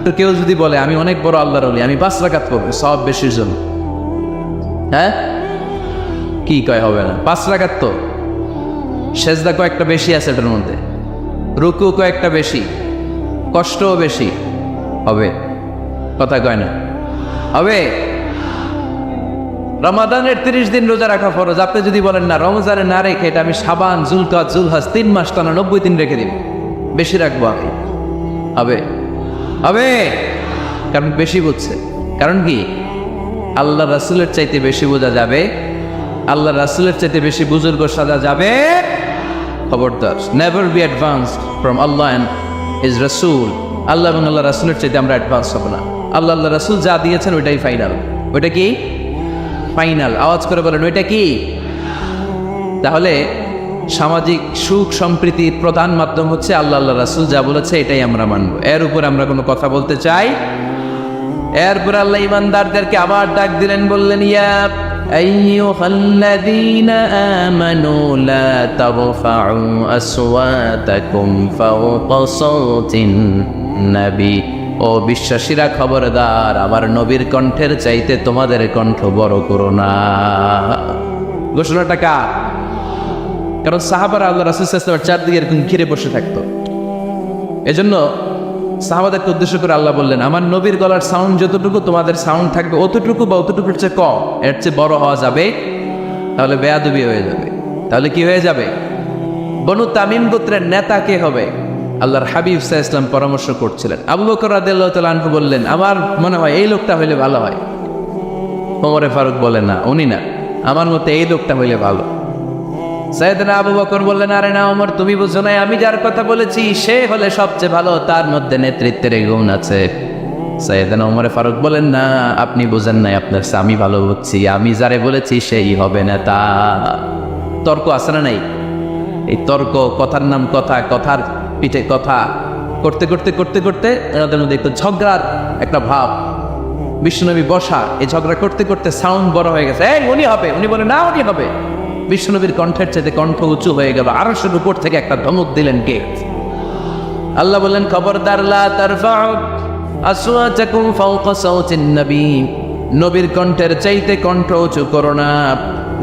তো কেউ যদি বলে আমি অনেক বড় আল্লাহর ওলি, আমি 5 রাকাত করবো, সব বেশির জন্য, হ্যাঁ কি কয় হবে না? 5 রাকাত তো, সেজদা কয়েকটা বেশি আছে এটার মধ্যে, রুকু কয়েকটা বেশি, কষ্টও বেশি, হবে? কথা কয় না, হবে? রমাদানের 30 দিন রোজা রাখা ফরজ, আপনি যদি বলেন না রমজানে না রেখে এটা আমি শাবান, জুলকাদ, জুলহাজ 3 মাস টানা 90 দিন রেখে দিব, বেশি রাখবো আমি, হবে? কারণ বেশি বুঝছে। কারণ কি? আল্লাহ রাসূলের চাইতে বেশি বোঝা যাবে, আল্লাহ রাসূলের চাইতে বেশি বুজুর্গ সাজা যাবে? খবরদার, never be advanced from Allah and his রাসূল। আল্লাহ এবং আল্লাহ রাসূলের চাইতে আমরা অ্যাডভান্স হব না। আল্লাহ রাসূল যা দিয়েছেন ওইটাই ফাইনাল। ওইটা কি ফাইনাল? আওয়াজ করে বলেন ওইটা কি? তাহলে সামাজিক সুখ সম্প্রীতির প্রধান মাধ্যম হচ্ছে আল্লাহ রাসূল যা বলেছে এটাই আমরা মানব, এর উপর আমরা কোনো কথা বলতে চাই? এরপর আল্লাহ ইমানদারদেরকে আবার ডাক দিলেন, বললেন ইয়া আইয়ুহাল্লাযীনা আমানু লা তারফাউ আসওয়াতাকুম ফাওকা সাওতিন নবী, ও বিশ্বাসীরা খবরদার, আমার নবীর কণ্ঠের চাইতে তোমাদের কণ্ঠ বড় করো না। ঘোষণাটা কার? কারণ সাহাবারা আল্লাহ রাসূল সাল্লাল্লাহু আলাইহি ওয়াসাল্লামের চারদিকে এরকম ঘিরে বসে থাকতো। এজন্য সাহাবাদেরকে উদ্দেশ্য করে আল্লাহ বললেন, আমার নবীর গলার সাউন্ড যতটুকু তোমাদের সাউন্ড থাকবে অতটুকু বা অতটুকুর চেয়ে কম, এর চেয়ে বড় হওয়া যাবে তাহলে বেয়াদবি হয়ে যাবে। তাহলে কি হয়ে যাবে? বনু তামিম গোত্রের নেতা কে হবে? আল্লাহর হাবিব সাল্লাল্লাহু আলাইহি ওয়াসাল্লাম পরামর্শ করছিলেন। আবু বকর রাদিয়াল্লাহু তাআলা আনহু বললেন, আমার মনে হয় এই লোকটা হইলে ভালো হয়। ওমর ফারুক বলেন, না উনি না, আমার মতে এই লোকটা হইলে ভালো। সাইয়েদনা আবু বকর বললেন, আরে না ওমর, তুমি বুঝো না, আমি যার কথা বলেছি সে হলে সবচেয়ে ভালো, তার মধ্যে নেতৃত্বের গুণ আছে। সাইয়েদনা ওমর ফারুক বলেন, না আপনি বুঝেন নাই, আপনার আমি ভালো বুঝছি, আমি যারে বলেছি সেই হবে নেতা। তর্ক আছে না নাই? এই তর্ক, কথার নাম কথা, কথার পিঠে কথা করতে করতে করতে করতে ওনাদের মধ্যে একটু ঝগড়ার একটা ভাব। বিশ্বনবী বসা, এই ঝগড়া করতে করতে সাউন্ড বড় হয়ে গেছে, এই উনি হবে, উনি বলে না উনি হবে। বিশ্বনবীর কণ্ঠের চাইতে কণ্ঠ উঁচু হয়ে গেল, আরশের উপর থেকে একটা ধমক দিলেন কে? আল্লাহ বললেন, খবরদার লা তারফাউ আসওয়াতাকুম ফাওকা সাওতিন নবী, নবীর কণ্ঠের চাইতে কণ্ঠ উঁচু করো না।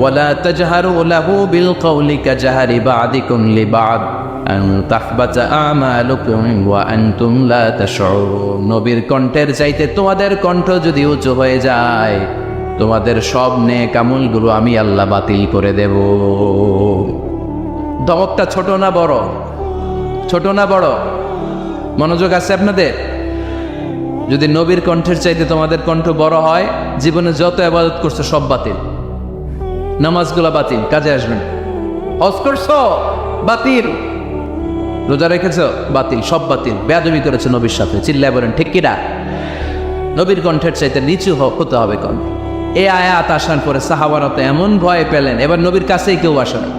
ওয়ালা তাজহারু লাহু বিল কওলি কাজহারি বা'দিকুম লিবা'দ আন তাহবাতা আমালুকুম ওয়া আনতুম লা তাশউরুন। নবীর কণ্ঠের চাইতে তোমাদের কণ্ঠ যদি উঁচু হয়ে যায়, তোমাদের সব নেক আমলগুলো আমি আল্লাহ বাতিল করে দেব। ধমকটা ছোট না বড়? ছোট না বড়? মনোযোগ আছে আপনাদের? যদি নবীর কণ্ঠের চাইতে তোমাদের কণ্ঠ বড় হয়, জীবনে যত ইবাদত করছো সব বাতিল, নামাজগুলা বাতিল, কাজে আসবে না। হজ করছো বাতিল, রোজা রেখেছো বাতিল, সব বাতিল। বেয়াদবি করেছো নবীর সাথে, চিল্লায় বলেন ঠিক কিনা? নবীর কণ্ঠের চাইতে নিচু হতে হবে কণ্ঠ। এই আয়াত আসার পরে সাহাবারা তো এমন ভয় পেলেন, এবার নবীর কাছেই কেউ আসে না।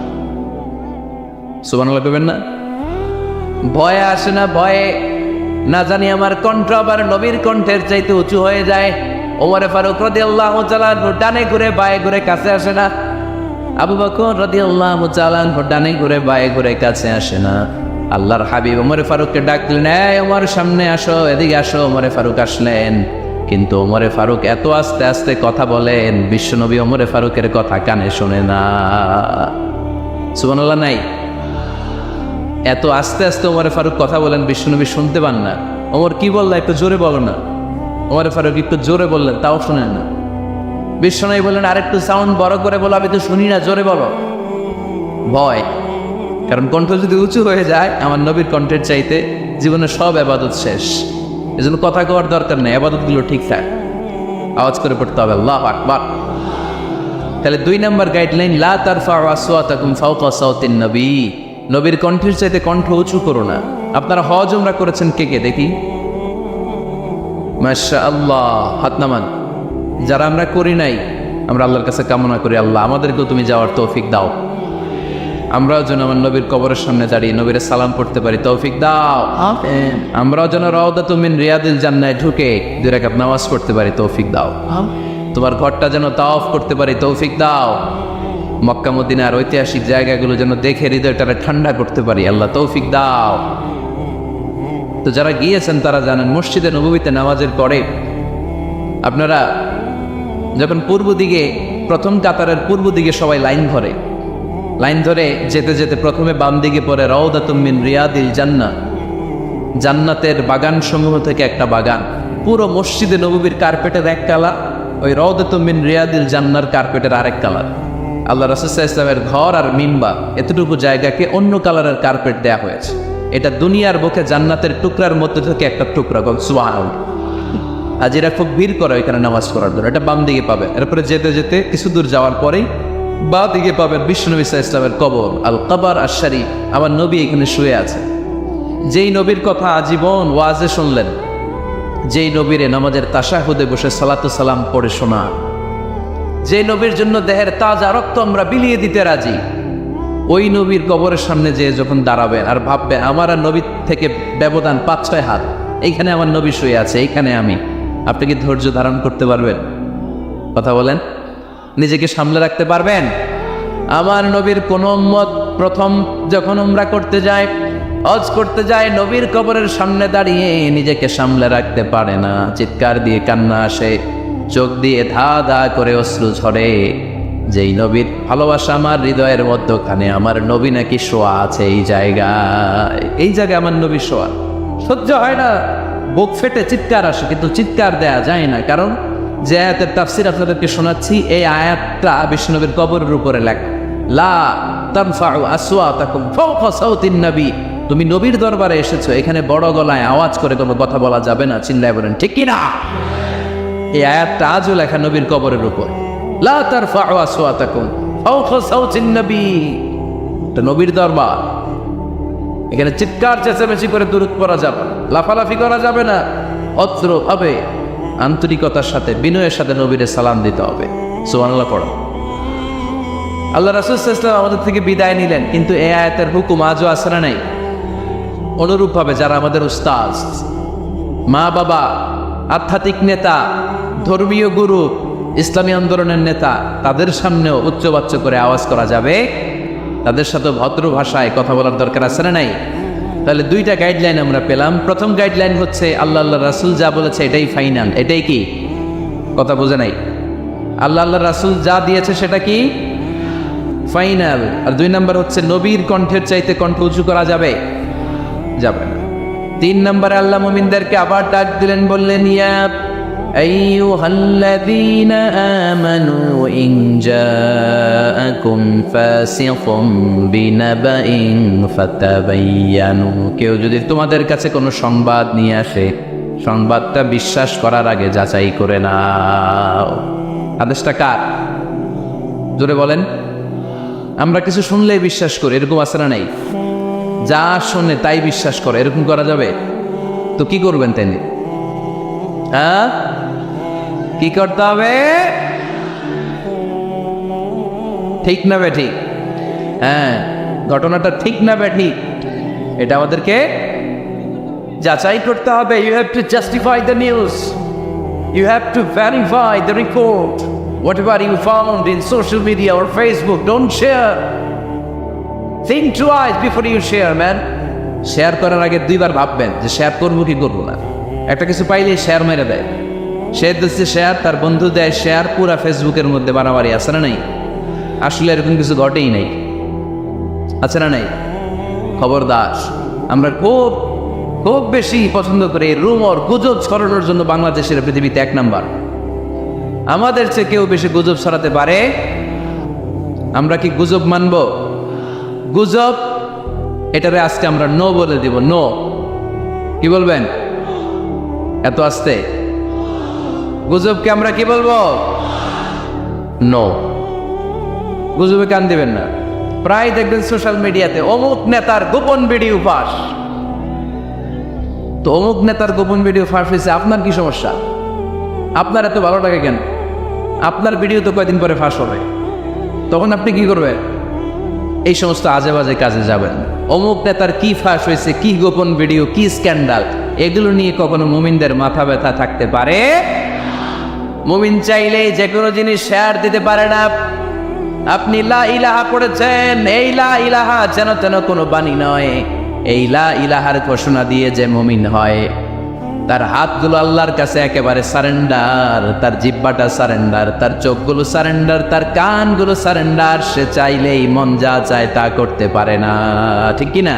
সুবহানাল্লাহ বলবেন না? ভয়ে আসে না, ভয়ে না জানি আমার কণ্ঠ আবার নবীর কণ্ঠের চাইতে উঁচু হয়ে যায়। ওমর ফারুক রাদিয়াল্লাহু তাআলা ডানে ঘুরে বায়ে ঘুরে কাছে আসে না। আবু বকর রাদিয়াল্লাহু তাআলা ডানে ঘুরে বায়ে ঘুরে কাছে আসে না। আল্লাহর হাবিব ওমর ফারুককে ডাকলেন, এই ওমর সামনে আসো, এদিকে আসো। ওমর ফারুক আসলেন, কিন্তু ওমর ফারুক এত আস্তে আস্তে কথা বলেন, বিশ্বনবী ওমর ফারুকের কথা কানে শোনে না। সুবহানাল্লাহ নাই? এত আস্তে আস্তে ওমর ফারুক কথা বলেন, বিশ্বনবী শুনতে পান না। ওমর কি বললা, একটু জোরে বলো না। ওমর ফারুক একটু জোরে বললেন, তাও শুনেন না। বিশ্বনবী বললেন, আরেকটু সাউন্ড বড় করে বলো, আমি তো শুনি না, জোরে বলো। ভয়, কারণ কণ্ঠ যদি উঁচু হয়ে যায় আমার নবীর কণ্ঠের চাইতে, জীবনে সব ইবাদত শেষ। এজন্য কথা কওয়ার দরকার নেই, ইবাদতগুলো ঠিকঠাক আওয়াজ করে পড়তে হবে, আল্লাহু আকবার। তাহলে 2 নম্বর গাইডলাইন, লা তারফাউ আসওয়াতাকুম ফাওকা সাওতিন নবী, নবীর কণ্ঠের চাইতে কণ্ঠ উঁচু করো না। আপনারা হজ উমরা করেছেন কে কে দেখি? মাশাআল্লাহ, হাত নামান। যারা আমরা করি নাই, আমরা আল্লাহর কাছে কামনা করি, আল্লাহ আমাদেরকেও তুমি যাওয়ার তৌফিক দাও। আমরাও যেন আমার নবীর কবরের সামনে দাঁড়িয়ে নবীর সালাম পড়তে পারি, তৌফিক দাও। আমিন। আমরাও যেন রাউদাতুম মিন রিয়াদিল জান্নাহ ঢুকে 2 রাকাত নামাজ পড়তে পারি, তৌফিক দাও। তোমার ঘরটা যেন তাওয়াফ করতে পারি, তৌফিক দাও। মক্কা মদিনার ঐতিহাসিক জায়গাগুলো যেন দেখে হৃদয়টারে ঠান্ডা করতে পারি, আল্লাহ তৌফিক দাও। তো যারা গিয়েছেন তারা জানেন, মসজিদে নববীতে নামাজের পরে আপনারা যখন পূর্ব দিকে, প্রথম কাতারের পূর্ব দিকে সবাই লাইন ধরে যেতে যেতে প্রথমে বাম দিকে পড়ে রাউদাতুম মিন রিয়াদিল জান্নাহ, জান্নাতের বাগান সমূহ থেকে একটা বাগান। পুরো মসজিদে নববীর কার্পেটের এক কালার, ওই রাউদাতুম মিন রিয়াদিল জান্নাহর কার্পেটের আরেক কালার। আল্লাহ রাসূল সাল্লাল্লাহু আলাইহি ওয়াসাল্লামের ঘর আর মিম্বার এতটুকু জায়গাকে অন্য কালারের কার্পেট দেয়া হয়েছে। এটা দুনিয়ার বুকে জান্নাতের টুকরার মধ্যে থেকে একটা টুকরা। সুবহানাল্লাহ। আজ এরা খুব ভিড় করে এখানে নামাজ পড়ার জন্য। এটা বাম দিকে পাবে, এরপরে যেতে যেতে কিছু দূর যাওয়ার পরেই বাঁ দিকে পাবেন বিশ্বনবী সাল্লাল্লাহু আলাইহি ওয়াসাল্লামের কবর, আল কবর আশ-শরীফ। আমার নবী এখানে শুয়ে আছে। যেই নবীর কথা আজীবন ওয়াজে শুনলেন, যেই নবীরে নামাজের তাশাহুদে বসে সালাতু সালাম পড়ে শোনা, যে নবীর জন্য দেহের তাজা রক্ত আমরা বিলিয়ে দিতে রাজি, ওই নবীর কবরের সামনে যে যখন দাঁড়াবেন আর ভাববেন আমার আর নবীর থেকে ব্যবধান 5-6 হাত, এইখানে আমার নবী শুয়ে আছে, এইখানে আমি, আপনি কি ধৈর্য ধারণ করতে পারবেন? কথা বলেন, নিজেকে সামলে রাখতে পারবেন? আমার নবীর কোন উম্মত প্রথম যখন উমরা করতে যায়, হজ করতে যায়, নবীর কবরের সামনে দাঁড়িয়ে নিজেকে সামলে রাখতে পারে না, চিৎকার দিয়ে কান্না আসে, চোখ দিয়ে ধা ধা করে অশ্রু ঝরে। যেই নবীর ভালোবাসা আমার হৃদয়ের মধ্যখানে, আমার নবী নাকি শোয়া আছে এই জায়গায় আমার নবী শোয়া। সহ্য হয় না, বুক ফেটে চিৎকার আসে, কিন্তু চিৎকার দেয়া যায় না। কারণ যে আয়াতের তাফসীর আপনাদেরকে শোনাচ্ছি, এই আয়াতটা বিশ্বনবীর কবরের উপরে লেখা, লা তারফাউ আসওয়াতাকুম ফাওকা সাওতিন নবী। তুমি নবীর দরবারে এসেছো, এখানে বড় গলায় আওয়াজ করে কোনো কথা বলা যাবে না, চিল্লায় বলেন ঠিক কি না? এই আয়াতটা আজও লেখা নবীর কবরের উপর, লা তারফাউ আসওয়াতাকুম ফাওকা সাওতিন নবী। এটা নবীর দরবার, এখানে চিৎকার চেঁচামেচি করে দুরূদ পড়া যাবে না, লাফালাফি করা যাবে না। অত্র ভাবে আন্তরিকতার সাথে, বিনয়ের সাথে নবীরে সালাম দিতে হবে। সুবহানাল্লাহ পড়ো। আল্লাহ রাসূল সাল্লাল্লাহু আলাইহি ওয়াসাল্লাম আমাদের থেকে বিদায় নিলেন, কিন্তু এই আয়াতের হুকুম আজও আছে না নাই? অনুরূপভাবে যারা আমাদের উস্তাদ, মা বাবা, আধ্যাত্মিক নেতা, ধর্মীয় গুরু, ইসলামী আন্দোলনের নেতা, তাদের সামনেও উচ্চবাচ্য করে আওয়াজ করা যাবে, তাদের সাথে ভদ্র ভাষায় কথা বলার দরকার আছে না নাই? তাহলে দুইটা গাইডলাইন আমরা পেলাম। প্রথম গাইডলাইন হচ্ছে আল্লাহ রাসূল যা বলেছে এটাই ফাইনাল, এটাই কি? কথা বোঝে নাই? আল্লাহ রাসূল যা দিয়েছে সেটা কি ফাইনাল। আর 2 নাম্বার হচ্ছে নবীর কণ্ঠের চাইতে কণ্ঠ উঁচু করা যাবে যাবে না। 3 নম্বরে আল্লাহ মুমিনদেরকে আবার ডাক দিলেন, বললেন ইয়া আইয়ুহাল্লাযীনা আমানু ইন জাআকুম ফাসিকুম বিনাবাইন ফাতাবায়ানু, কেউ যদি তোমাদের কাছে কোনো সংবাদ নিয়ে আসে, সংবাদটা বিশ্বাস করার আগে যাচাই করে নাও। আদেশটা কার? জোরে বলেন। আমরা কিছু শুনলেই বিশ্বাস করি, এরকম আছে না নাই? যা শোনে তাই বিশ্বাস করে, এরকম করা যাবে? তো কি করবেন তিনি? হ্যাঁ, কি করতে হবে? ঠিক না বেঠিক? হ্যাঁ, ঘটনাটা ঠিক না বেঠিক এটা আমাদেরকে যাচাই করতে হবে। You have to justify the news, you have to verify the report. Whatever you found in social media or Facebook, don't share. Think twice before you share, man. Share করার আগে 2 বার ভাববেন যে শেয়ার করবো কি করবো না। একটা কিছু পাইলেই শেয়ার মেরে দেয়, সে দিচ্ছে শেয়ার, তার বন্ধু দেয় শেয়ার, পুরা ফেসবুকের মধ্যে বাড়াবাড়ি আছে না নাই? আসলে এরকম কিছু ঘটেই নাই, আছে না নাই? খবরদার, আমরা খুব খুব বেশি পছন্দ করি রুমর, গুজব ছড়ানোর জন্য বাংলাদেশের পৃথিবীতে 1 নাম্বার। আমাদের চেয়ে কেউ বেশি গুজব ছড়াতে পারে? আমরা কি গুজব মানব? গুজব এটারে আজকে আমরা নো বলে দিব। নো। কি বলবেন? এত আস্তে? গুজবকে আমরা কি বলবো? নো। গুজবে কান দিবেন না। প্রায় দেখবেন সোশ্যাল মিডিয়াতে অমুক নেতার গোপন ভিডিও ফাঁস। তো অমুক নেতার গোপন ভিডিও ফাঁস হয়েছে, আপনার কি সমস্যা? আপনার এত ভালো লাগে কেন? আপনার ভিডিও তো কয়েকদিন পরে ফাঁস হবে, তখন আপনি কি করবেন? এই সমস্ত আজে বাজে কাজে যাবেন। অমুক নেতার কি ফাঁস হয়েছে, কি গোপন ভিডিও, কি স্ক্যান্ডাল, এগুলো নিয়ে কখনো মুমিনদের মাথা ব্যথা থাকতে পারে? মুমিন চাইলেই যে কোনো জিনিস শেয়ার দিতে পারে না। আপনি লা ইলাহা পড়েছেন, এই লা ইলাহা যেন তেন কোনো বাণী নয়। এই লা ইলাহার ঘোষণা দিয়ে যে মুমিন হয়, তার হাতগুলো আল্লাহর কাছে একেবারে সারেন্ডার, তার জিহ্বাটা সারেন্ডার, তার চোখগুলো সারেন্ডার, তার কানগুলো সারেন্ডার। সে চাইলেই মন যা চায় তা করতে পারে না, ঠিক কিনা?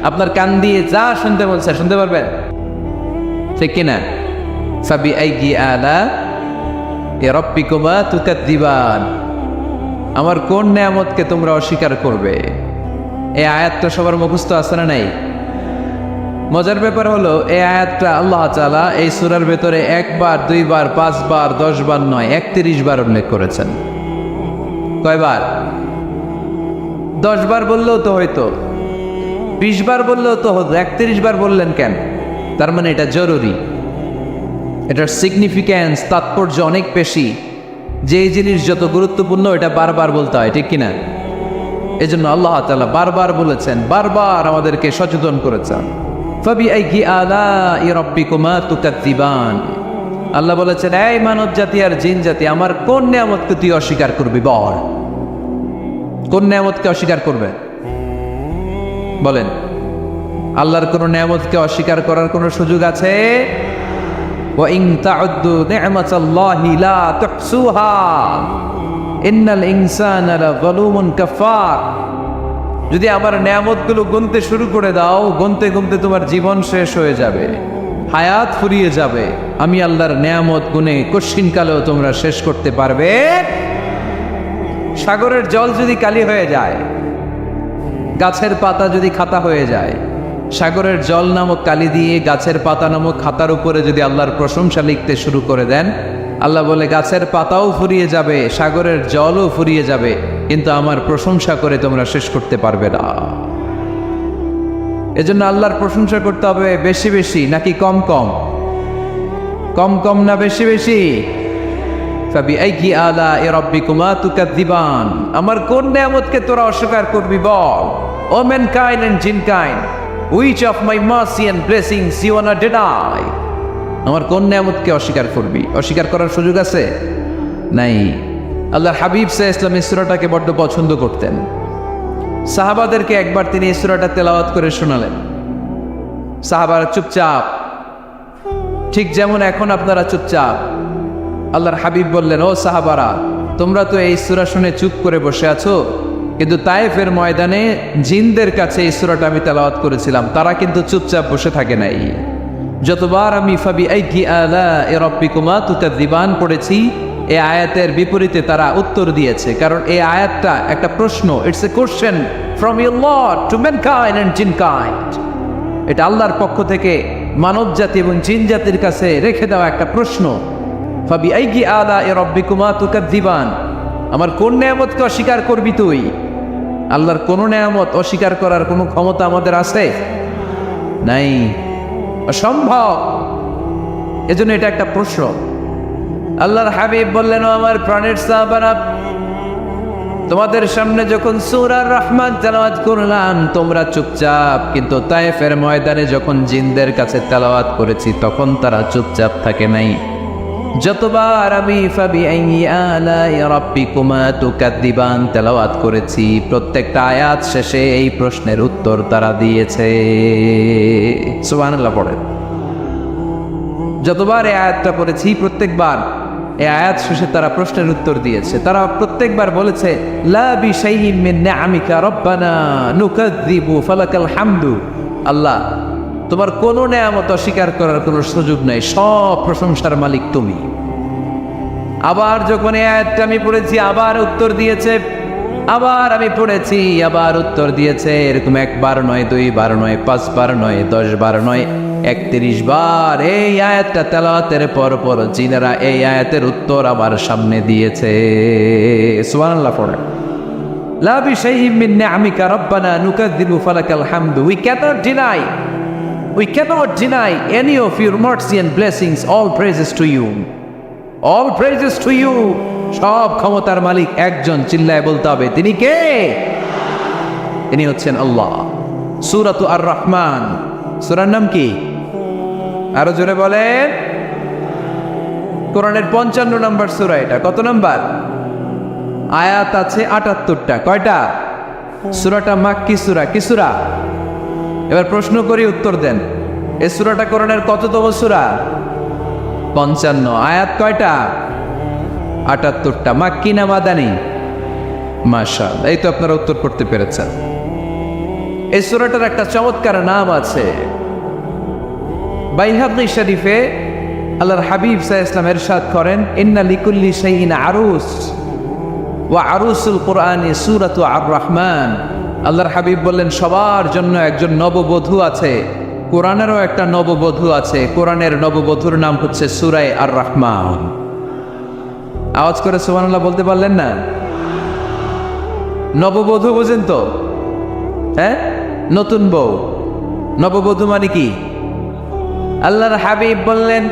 আপনার কান দিয়ে যা শুনতে বলছে শুনতে পারবেন, ঠিক কিনা? ফাবিআইয়ি আলা'i রাব্বিকুমা তুকাযযিবান, আমার কোন নেয়ামতকে তোমরা অস্বীকার করবে? এই আয়াতটা সবার মুখস্থ আছে না নাই? মজার ব্যাপার হলো এই আয়াতটা আল্লাহ তাআলা এই সূরার ভেতরে 1 বার, 2 বার, 5 বার, 10 বার নয়, 31 বার উল্লেখ করেছেন। কয়বার? 10 বার বললেও তো হয়তো, 20 বার বললেও তো হতো, 31 বার বললেন কেন? তার মানে এটা জরুরি, এটার সিগনিফিক্যান্স, তাৎপর্য অনেক বেশি। যে জিনিস যত গুরুত্বপূর্ণ এটা বারবার বলতে হয়, ঠিক কিনা? এই জন্য আল্লাহ তাআলা বারবার বলেছেন, বারবার আমাদেরকে সচেতন করেছেন। ফাবিআইয়ি আলা'i রাব্বিকুমা তুকাযযিবান, আল্লাহ বলেছেন, এই মানব জাতি আর জিন জাতি, আমার কোন নিয়ামতকে তুই অস্বীকার করবি? বল, কোন নিয়ামতকে অস্বীকার করবে? বলেন। আল্লাহর কোন নিয়ামতকে অস্বীকার করার কোন সুযোগ আছে? ওয়া ইন তা'উদ্দু নি'মাতাল্লাহি লা তুহসুহা ইন্নাল ইনসানা লাযালুমুন কাফার। যদি আমার নিয়ামতগুলো গুনতে শুরু করে দাও, গুনতে গুনতে তোমার জীবন শেষ হয়ে যাবে, হায়াত ফুরিয়ে যাবে। আমি আল্লাহর নিয়ামত গুনে কশিনকালেও তোমরা শেষ করতে পারবে? সাগরের জল যদি কালি হয়ে যায়, গাছের পাতা যদি খাতা হয়ে যায়, সাগরের জল নামক কালি দিয়ে গাছের পাতা নামক খাতার উপরে যদি আল্লাহর প্রশংসা লিখতে শুরু করে দেন, আল্লাহ বলে গাছের পাতাও ফুরিয়ে যাবে, সাগরের জলও ফুরিয়ে যাবে, কিন্তু আমার প্রশংসা করে তোমরা শেষ করতে পারবে না। এজন্য আল্লাহর প্রশংসা করতে হবে বেশি বেশি নাকি কম কম? কম কম না বেশি বেশি? ফাবিআইয়ি আলা'i রাব্বিকুমা তুকাযযিবান, আমার কোন নিয়ামতকে তোরা অস্বীকার করবি বল? ও mankind and jinnkind, which of my mercy and blessings you wanna deny? আমার কোন নিয়ামতকে অস্বীকার করবি? অস্বীকার করার সুযোগ আছে? নাই। আল্লাহর হাবিব সাল্লাল্লাহু আলাইহি ওয়াসাল্লাম এই সূরাটাকে বড্ড পছন্দ করতেন। সাহাবাদেরকে একবার তিনি এই সূরাটা তেলাওয়াত করে শোনালেন। সাহাবারা চুপচাপ, ঠিক যেমন এখন আপনারা চুপচাপ। আল্লাহর হাবিব বললেন, ও সাহাবারা, তোমরা তো এই সূরা শুনে চুপ করে বসে আছো, কিন্তু তায়েফের ময়দানে জিনদের কাছে এই সূরাটা আমি তেলাওয়াত করেছিলাম, তারা কিন্তু চুপচাপ বসে থাকে নাই। যতবার আমি ফাবি আইকি আলা রাব্বিকুমা তুকাযিবান পড়েছি, এই আয়াতের বিপরীতে তারা উত্তর দিয়েছে, কারণ এই আয়াতটা একটা প্রশ্ন। It's a question from your lord to mankind and jinnkind. এটা আল্লাহর পক্ষ থেকে মানব জাতি এবং জিন জাতির কাছে রেখে দেওয়া একটা প্রশ্ন। ফাবি আইকি আলা রাব্বিকুমা তুকাযিবান, আমার কোন নিয়ামতকে অস্বীকার করবি তুই? আল্লাহর কোন নিয়ামত অস্বীকার করার কোনো ক্ষমতা আমাদের আছে? নাই, অসম্ভব। এজন্য এটা একটা প্রশ্ন। আল্লাহর হাবিব বললেন, ও আমার প্রাণের সাহাবারা, তোমাদের সামনে যখন সূরা রহমান তেলাওয়াত করলাম তোমরা চুপচাপ, কিন্তু তায়েফের ময়দানে যখন জিনদের কাছে তেলাওয়াত করেছি তখন তারা চুপচাপ থাকে নাই। যতবার আমি ফাবিআইয়ি আলাই রাব্বিকুমা তুকাযিবান তেলাওয়াত করেছি, প্রত্যেকটা আয়াত শেষে এই প্রশ্নের উত্তর তারা দিয়েছে। সুবহানাল্লাহ পড়েন। যতবার এই আয়াতটা পড়েছি প্রত্যেকবার এই আয়াত শেষে তারা প্রশ্নের উত্তর দিয়েছে। তারা প্রত্যেকবার বলেছে, লা বিশাইইন মিন নিআমিকা রব্বানা নুকাযযিবু ফালাকাল হামদু। আল্লাহ, তোমার কোনো নেয়ামত অস্বীকার করার কোনো সুযোগ নেই, সব প্রশংসার মালিক তুমি। আবার যখন এই আয়াতটা আমি পড়েছি আবার উত্তর দিয়েছে, আবার আমি পড়েছি আবার উত্তর দিয়েছে। এরকম একবার নয়, দুইবার নয়, 5 বার নয়, 10 বার নয়, 31 বার এই আয়াতটা তেলাওয়াতের পর পর জিনেরা এই আয়াতের উত্তর আমার সামনে দিয়েছে। সুবহানাল্লাহ পড়েন। লা বিশাইইন মিন নিআমিকা রব্বানা নুকাযযিবু ফালাকাল হামদু। We cannot deny any of your mercy and blessings. All praises to you. All praises to you. সব ক্ষমতার মালিক একজন, চিল্লায় বলতে হবে, তিনি কে? তিনি হচ্ছেন আল্লাহ। সূরাতু আর রহমান, সূরার নাম কি? আরো জোরে বলেন। কোরআনের 55 নম্বর সূরা এটা। কত নম্বর? আয়াত আছে 78টা। কয়টা? সূরাটা মাক্কি সূরা। কি সূরা? এবার প্রশ্ন করি, উত্তর দেন। এই সূরাটা কোরআনের কততম সূরা? 55। আয়াত কয়টা? 78টা। মাক্কি না মাদানী? মাশাআল্লাহ, এই তো আপনারা উত্তর করতে পেরেছেন। এই সূরাটার একটা চমৎকার নাম আছে। বাইহাকী শরীফে আল্লাহর হাবিব সাল্লাল্লাহু আলাইহি ওয়াসাল্লাম ইরশাদ করেন, ইন্না লিকুল্লি শাইইন আরুস ওয়া আরুসুল কুরআনি সূরাতু আর রহমান। আল্লাহর হাবিব বললেন, সবার জন্য একজন নববধূ আছে, কোরআনেরও একটা নববধূ আছে। কোরআনের নববধূর নাম হচ্ছে সূরা আর রহমান। আওয়াজ করে সুবহানাল্লাহ বলতে পারলেন না? নববধূ বুঝেন তো? হ্যাঁ, নতুন বউ। নববধূ মানে কি? আল্লাহর হাবিব বললেন,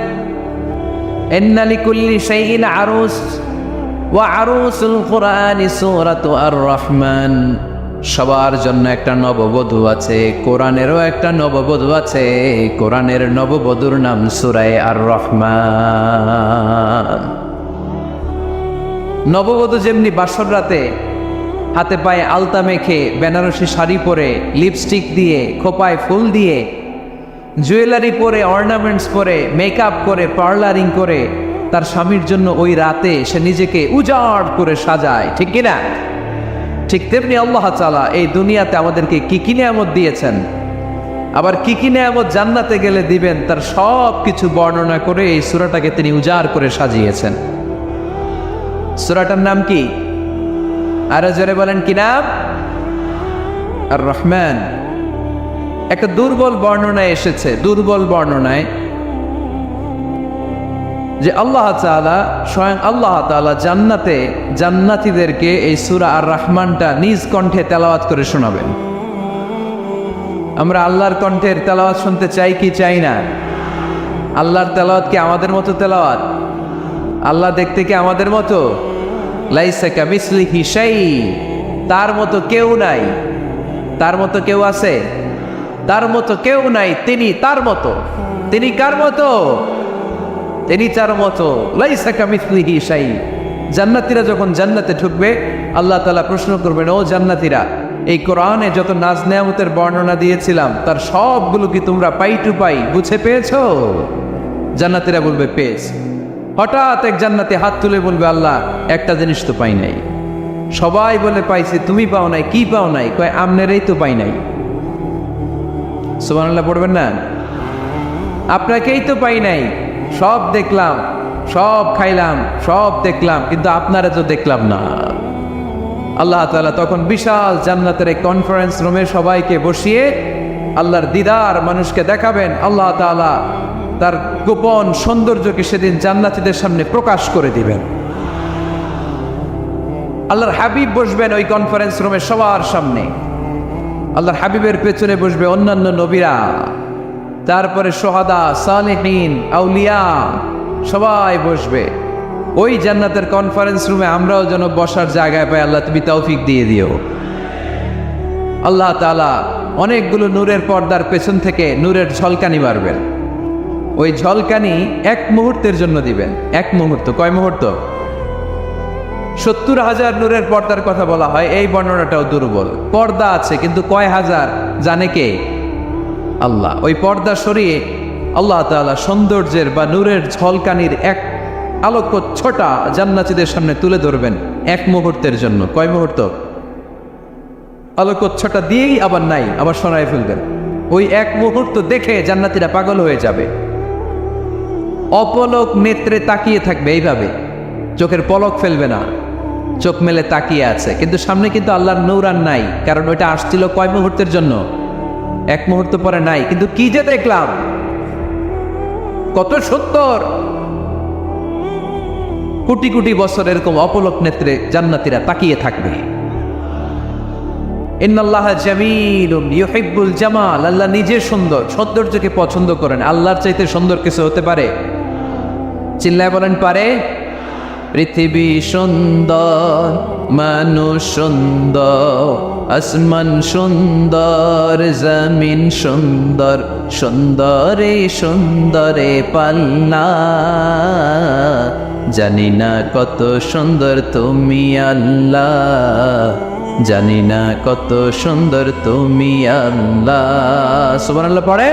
ইন্না লিকুল্লি শাইইন আরুস ওয়া আরুসুল কুরআনি সূরাতু আর রহমান। সবার জন্য একটা নববধূ আছে, কোরআনেরও একটা নববধূ আছে। কোরআনের নববধূর নাম সূরা আর রহমান। নববধূ যেমনি বাসর রাতে হাতে পায়ে আলতা মেখে, বেনারসি শাড়ি পরে, লিপস্টিক দিয়ে, খোপায় ফুল দিয়ে, জুয়েলারি পরে, অর্নামেন্টস পরে, মেকআপ করে, পার্লারিং করে তার স্বামীর জন্য ওই রাতে সে নিজেকে উজাড় করে সাজায়, ঠিক কিনা? ঠিক তেমনি আল্লাহ তাআলা এই দুনিয়াতে আমাদেরকে কি কি নিয়ামত দিয়েছেন, আবার কি কি নিয়ামত জান্নাতে গেলে দিবেন, তার সব কিছু বর্ণনা করে এই সূরাটাকে তিনি উজাড় করে সাজিয়েছেন। সূরাটার নাম কি? আরো জোরে বলেন, কি নাম? আর রহমান। একটা দুর্বল বর্ণনায় এসেছে, দুর্বল বর্ণনায়, যে আল্লাহ তাআলা, স্বয়ং আল্লাহ তাআলা জান্নাতে জান্নাতীদেরকে এই সূরা আর রহমানটা নিজ কণ্ঠে তেলাওয়াত করে শোনাবেন। আমরা আল্লাহর কণ্ঠের তেলাওয়াত শুনতে চাই কি চাই না? আল্লাহর তেলাওয়াত কি আমাদের মতো তেলাওয়াত? আল্লাহ দেখতে কি আমাদের মতো? লাইসা কামিসলিহি শাই, তার মতো কেউ নাই। তার মতো কেউ আছে? তার মতো কেউ নাই, তিনি তার মতো। তিনি কার মতো? তিনি তার মতো। লাইসা কামিসলিহি শাই। জান্নাতীরা যখন জান্নাতে ঢুকবে, আল্লাহ তাআলা প্রশ্ন করবেন, ও জান্নাতীরা, এই কোরআনে যত নাজ নেয়ামতের বর্ণনা দিয়েছিলাম তার সবগুলো কি তোমরা পাই টু পাই বুঝে পেয়েছো? জান্নাতীরা বলবে পেয়েছি। হঠাৎ এক জান্নাতি হাত তুলে বলবে, আল্লাহ একটা জিনিস তো পাই নাই। সবাই বলে পাইছে, তুমি পাও নাই। কি পাও নাই? কয় আমনেরই তো পাই নাই। সুবহানাল্লাহ পড়বেন না? আপনাকেই তো পাই নাই। সব দেখলাম, সব খাইলাম, সব দেখলাম, কিন্তু আপনারা তো দেখলাম না। আল্লাহ তাআলা তখন বিশাল জান্নাতের এক কনফারেন্স রুমে সবাইকে বসিয়ে আল্লাহর দিদার মানুষকে দেখাবেন। আল্লাহ তাআলা তার গোপন সৌন্দর্যকে সেদিন জান্নাতীদের সামনে প্রকাশ করে দিবেন। আল্লাহর হাবিব বসবেন ওই কনফারেন্স রুমে সবার সামনে। আল্লাহর হাবিবের পেছনে বসবে অন্যান্য নবীরা, তারপরে সোহাদা, সালেহিন, আউলিয়া সবাই বসবে ওই জান্নাতের কনফারেন্স রুমে। আমরাও যেন বসার জায়গায় পাই, আল্লাহ তুমি তৌফিক দিয়ে দিও। আল্লাহ তাআলা অনেকগুলো নূরের পর্দার পেছন থেকে নূরের ঝলকানি মারবেন। ওই ঝলকানি এক মুহূর্তের জন্য দিবেন। এক মুহূর্ত। কয় মুহূর্ত? 70,000 নূরের পর্দার কথা বলা হয়, এই বর্ণনাটাও দুর্বল। পর্দা আছে কিন্তু কয় হাজার জানে কে? আল্লাহ। ওই পর্দা সরিয়ে আল্লাহ তাআলা সৌন্দর্যের বা নূরের ঝলকানির এক আলোকচ্ছটা জান্নাতীদের সামনে তুলে ধরবেন এক মুহূর্তের জন্য। কয় মুহূর্ত? আলোকচ্ছটা দিয়েই আবার নাই, আবার সরাই ফেলবেন। ওই এক মুহূর্ত দেখে জান্নাতীরা পাগল হয়ে যাবে, অপলক নেত্রে তাকিয়ে থাকবে। এইভাবে চোখের পলক ফেলবে না, চোখ মেলে তাকিয়ে আছে। কিন্তু সামনে কিন্তু আল্লাহর নূর আর নাই, কারণ ওইটা আসছিল কয় মুহূর্তের জন্য? এক মুহূর্ত পরে নাই। কিন্তু কি যে দেখলাম, কত সুন্দর! কোটি কোটি বছর এরকম অপলক নেত্রে জান্নাতীরা তাকিয়ে থাকবে। ইন্নাল্লাহা জামিলুন ইউহিব্বুল জামাল। আল্লাহ নিজে সুন্দর, সৌন্দর্যকে পছন্দ করেন। আল্লাহর চাইতে সুন্দর কিছু হতে পারে? চিল্লায় বলেন, পারে? পৃথিবী সুন্দর, মানুষ সুন্দর, আসমান সুন্দর, জমিন সুন্দর, সুন্দরে সুন্দরে পাল্লা। জানি না কত সুন্দর তুমি আল্লাহ, জানি না কত সুন্দর তুমি আল্লাহ। সুবহানাল্লাহ পড়ে।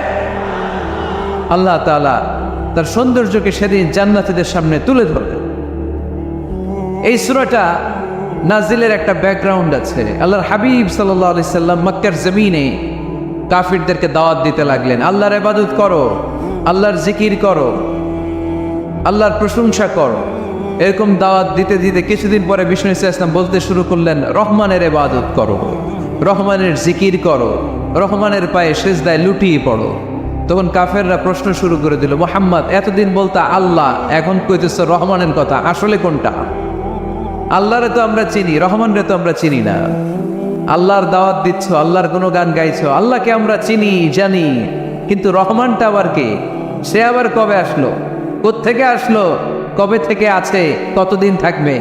আল্লাহ তাআলা তার সৌন্দর্যকে সেদিন জান্নাতীদের সামনে তুলে ধরবেন। এই সূরাটা নাজিলের একটা ব্যাকগ্রাউন্ড আছে। আল্লাহর হাবিব সাল্লাল্লাহু আলাইহি সাল্লাম মক্কার জমিনে কাফিরদেরকে দাওয়াত দিতে লাগলেন, আল্লাহর ইবাদত করো, আল্লাহর জিকির করো, আল্লাহর প্রশংসা করো। এরকম দাওয়াত দিতে দিতে কিছুদিন পরে বিষ্ণু ইসলাম বলতে শুরু করলেন, রহমানের ইবাদত করো, রহমানের জিকির করো, রহমানের পায়ে সিজদায় লুটিয়ে পড়ো। তখন কাফেররা প্রশ্ন শুরু করে দিল, মুহাম্মদ এতদিন বলতা আল্লাহ, এখন কইতেছ রহমানের কথা, আসলে কোনটা? আল্লাহরে তো আমরা চিনি, রহমানরে তো আমরা চিনি না। আল্লাহর দাওয়াত দিচ্ছ, আল্লাহর গুণগান গাইছো, আল্লাহকে আমরা চিনি জানি, কিন্তু রহমানটা আবার কে? সে আবার কবে আসলো, কোত্থেকে আসলো, কবে থেকে আছে, কতদিন থাকবে?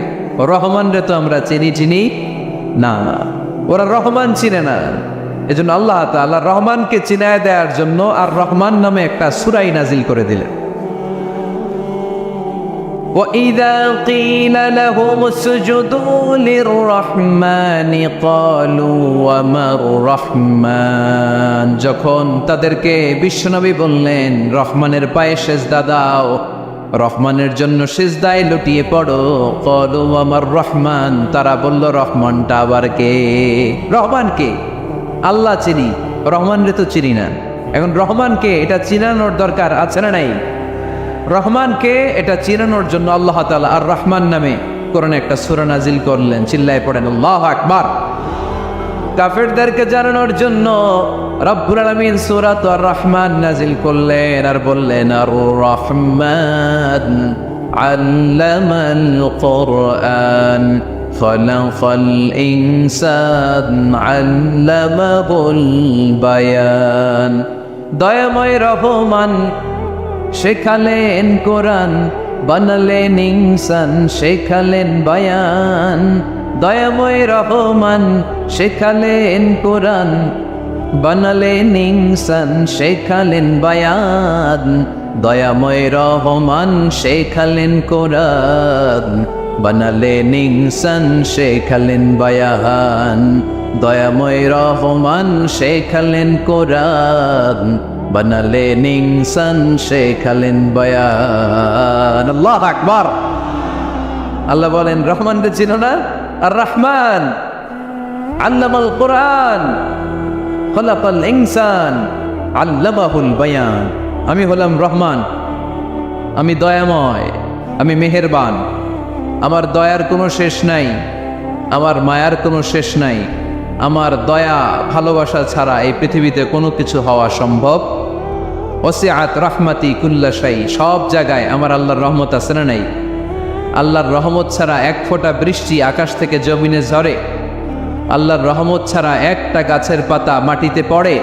রহমানরে তো আমরা চিনি না। ওরা রহমান চিনে না। এজন্য আল্লাহ তাআলা রহমানকে চিনায় দেওয়ার জন্য আর রহমান নামে একটা সূরা নাজিল করে দিলেন। وَإِذَا قِيلَ لَهُمُ اسْجُدُوا لِلرَّحْمَنِ قَالُوا وَمَا الرَّحْمَنُ। যখন তাদেরকে বিশ্বনবী বললেন রহমানের পায়ে সিজদা দাও, রহমানের জন্য সিজদায় লুটিয়ে পড়ো, ক্বালু ওয়ামার রহমান, তারা বলল রহমানটা আবার কে? রহমান কে? আল্লাহ চিনি, রহমানরে তো চিনি না। এখন রহমানকে এটা চিনানোর দরকার আছে না নাই? রহমানকে এটা চিনানোর জন্য আল্লাহ তাআলা আর রহমান নামে কোরআনে একটা সূরা নাজিল করলেন। চিল্লায় পড়েন আল্লাহু আকবার। কাফেরদেরকে জানানোর জন্য রব্বুল আলামিন সূরাত আর রহমান নাজিল করলেন আর বললেন, আর রহমান আল্লামাল কুরআন খালাকাল ইনসান আল্লামাহুল বায়ান। দয়াময় রহমান শেখালেন কোরআন, বানালেন ইনসান, শেখালেন বায়ান। দয়াময় রহমান শেখালেন কোরআন, বানালেন ইনসান শেখালেন বায়ান, দয়াময় রহমান শেখালেন কোরআন। বানালেন ইনসান শেখালেন বায়ান, দয়াময় রহমান শেখালেন কোরআন। বানালেন ইনসান শেখালেন বায়ান। আল্লাহু আকবার। আল্লাহ বলেন রহমান রে চিনো না? আর রহমান আল্লামাল কোরআন, খলাকাল ইনসান আল্লামাহুল বায়ান। আমি হলাম রহমান, আমি দয়াময়, আমি মেহেরবান। আমার দয়ার কোনো শেষ নাই, আমার মায়ার কোনো শেষ নাই। আমার দয়া ভালোবাসা ছাড়া এই পৃথিবীতে কোনো কিছু হওয়া সম্ভব। ওয়াসিআত রাহমাতি কুল্লা শাই, সব জায়গায় আমার আল্লাহর রহমত আছে না নাই? আল্লাহর রহমত ছাড়া এক ফোঁটা বৃষ্টি আকাশ থেকে জমিনে ঝরে, আল্লাহর রহমত ছাড়া একটা গাছের পাতা মাটিতে পড়ে,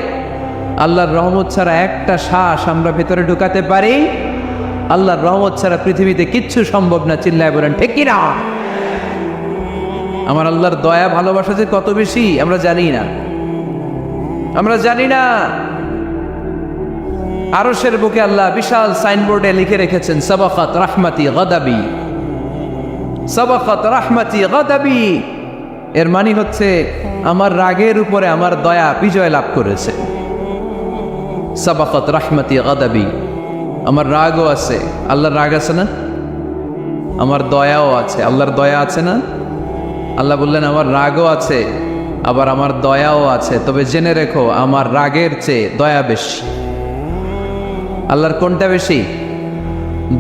আল্লাহর রহমত ছাড়া একটা শ্বাস আমরা ভেতরে ঢুকাতে পারি। আল্লাহর রহমত ছাড়া পৃথিবীতে কিচ্ছু সম্ভব না। চিল্লায় বলেন ঠিক কি না? আমার আল্লাহর দয়া ভালোবাসা যে কত বেশি আমরা জানি না, আমরা জানি না। আরশের বুকে আল্লাহ বিশাল সাইনবোর্ডে লিখে রেখেছেন সাবাকাত রাহমাতি গাদাবি, সাবাকাত রাহমাতি গাদাবি। এর মানে হচ্ছে আমার রাগের উপরে আমার দয়া বিজয় লাভ করেছে। সাবাকাত রাহমাতি গাদাবি, আমার রাগও আছে, আল্লাহর রাগ আছে না? আমার দয়াও আছে, আল্লাহর দয়া আছে না? আল্লাহ বললেন আমার রাগও আছে, আবার আমার দয়াও আছে। তবে জেনে রেখো আমার রাগের চেয়ে দয়া বেশি। আল্লাহর কোনটা বেশি?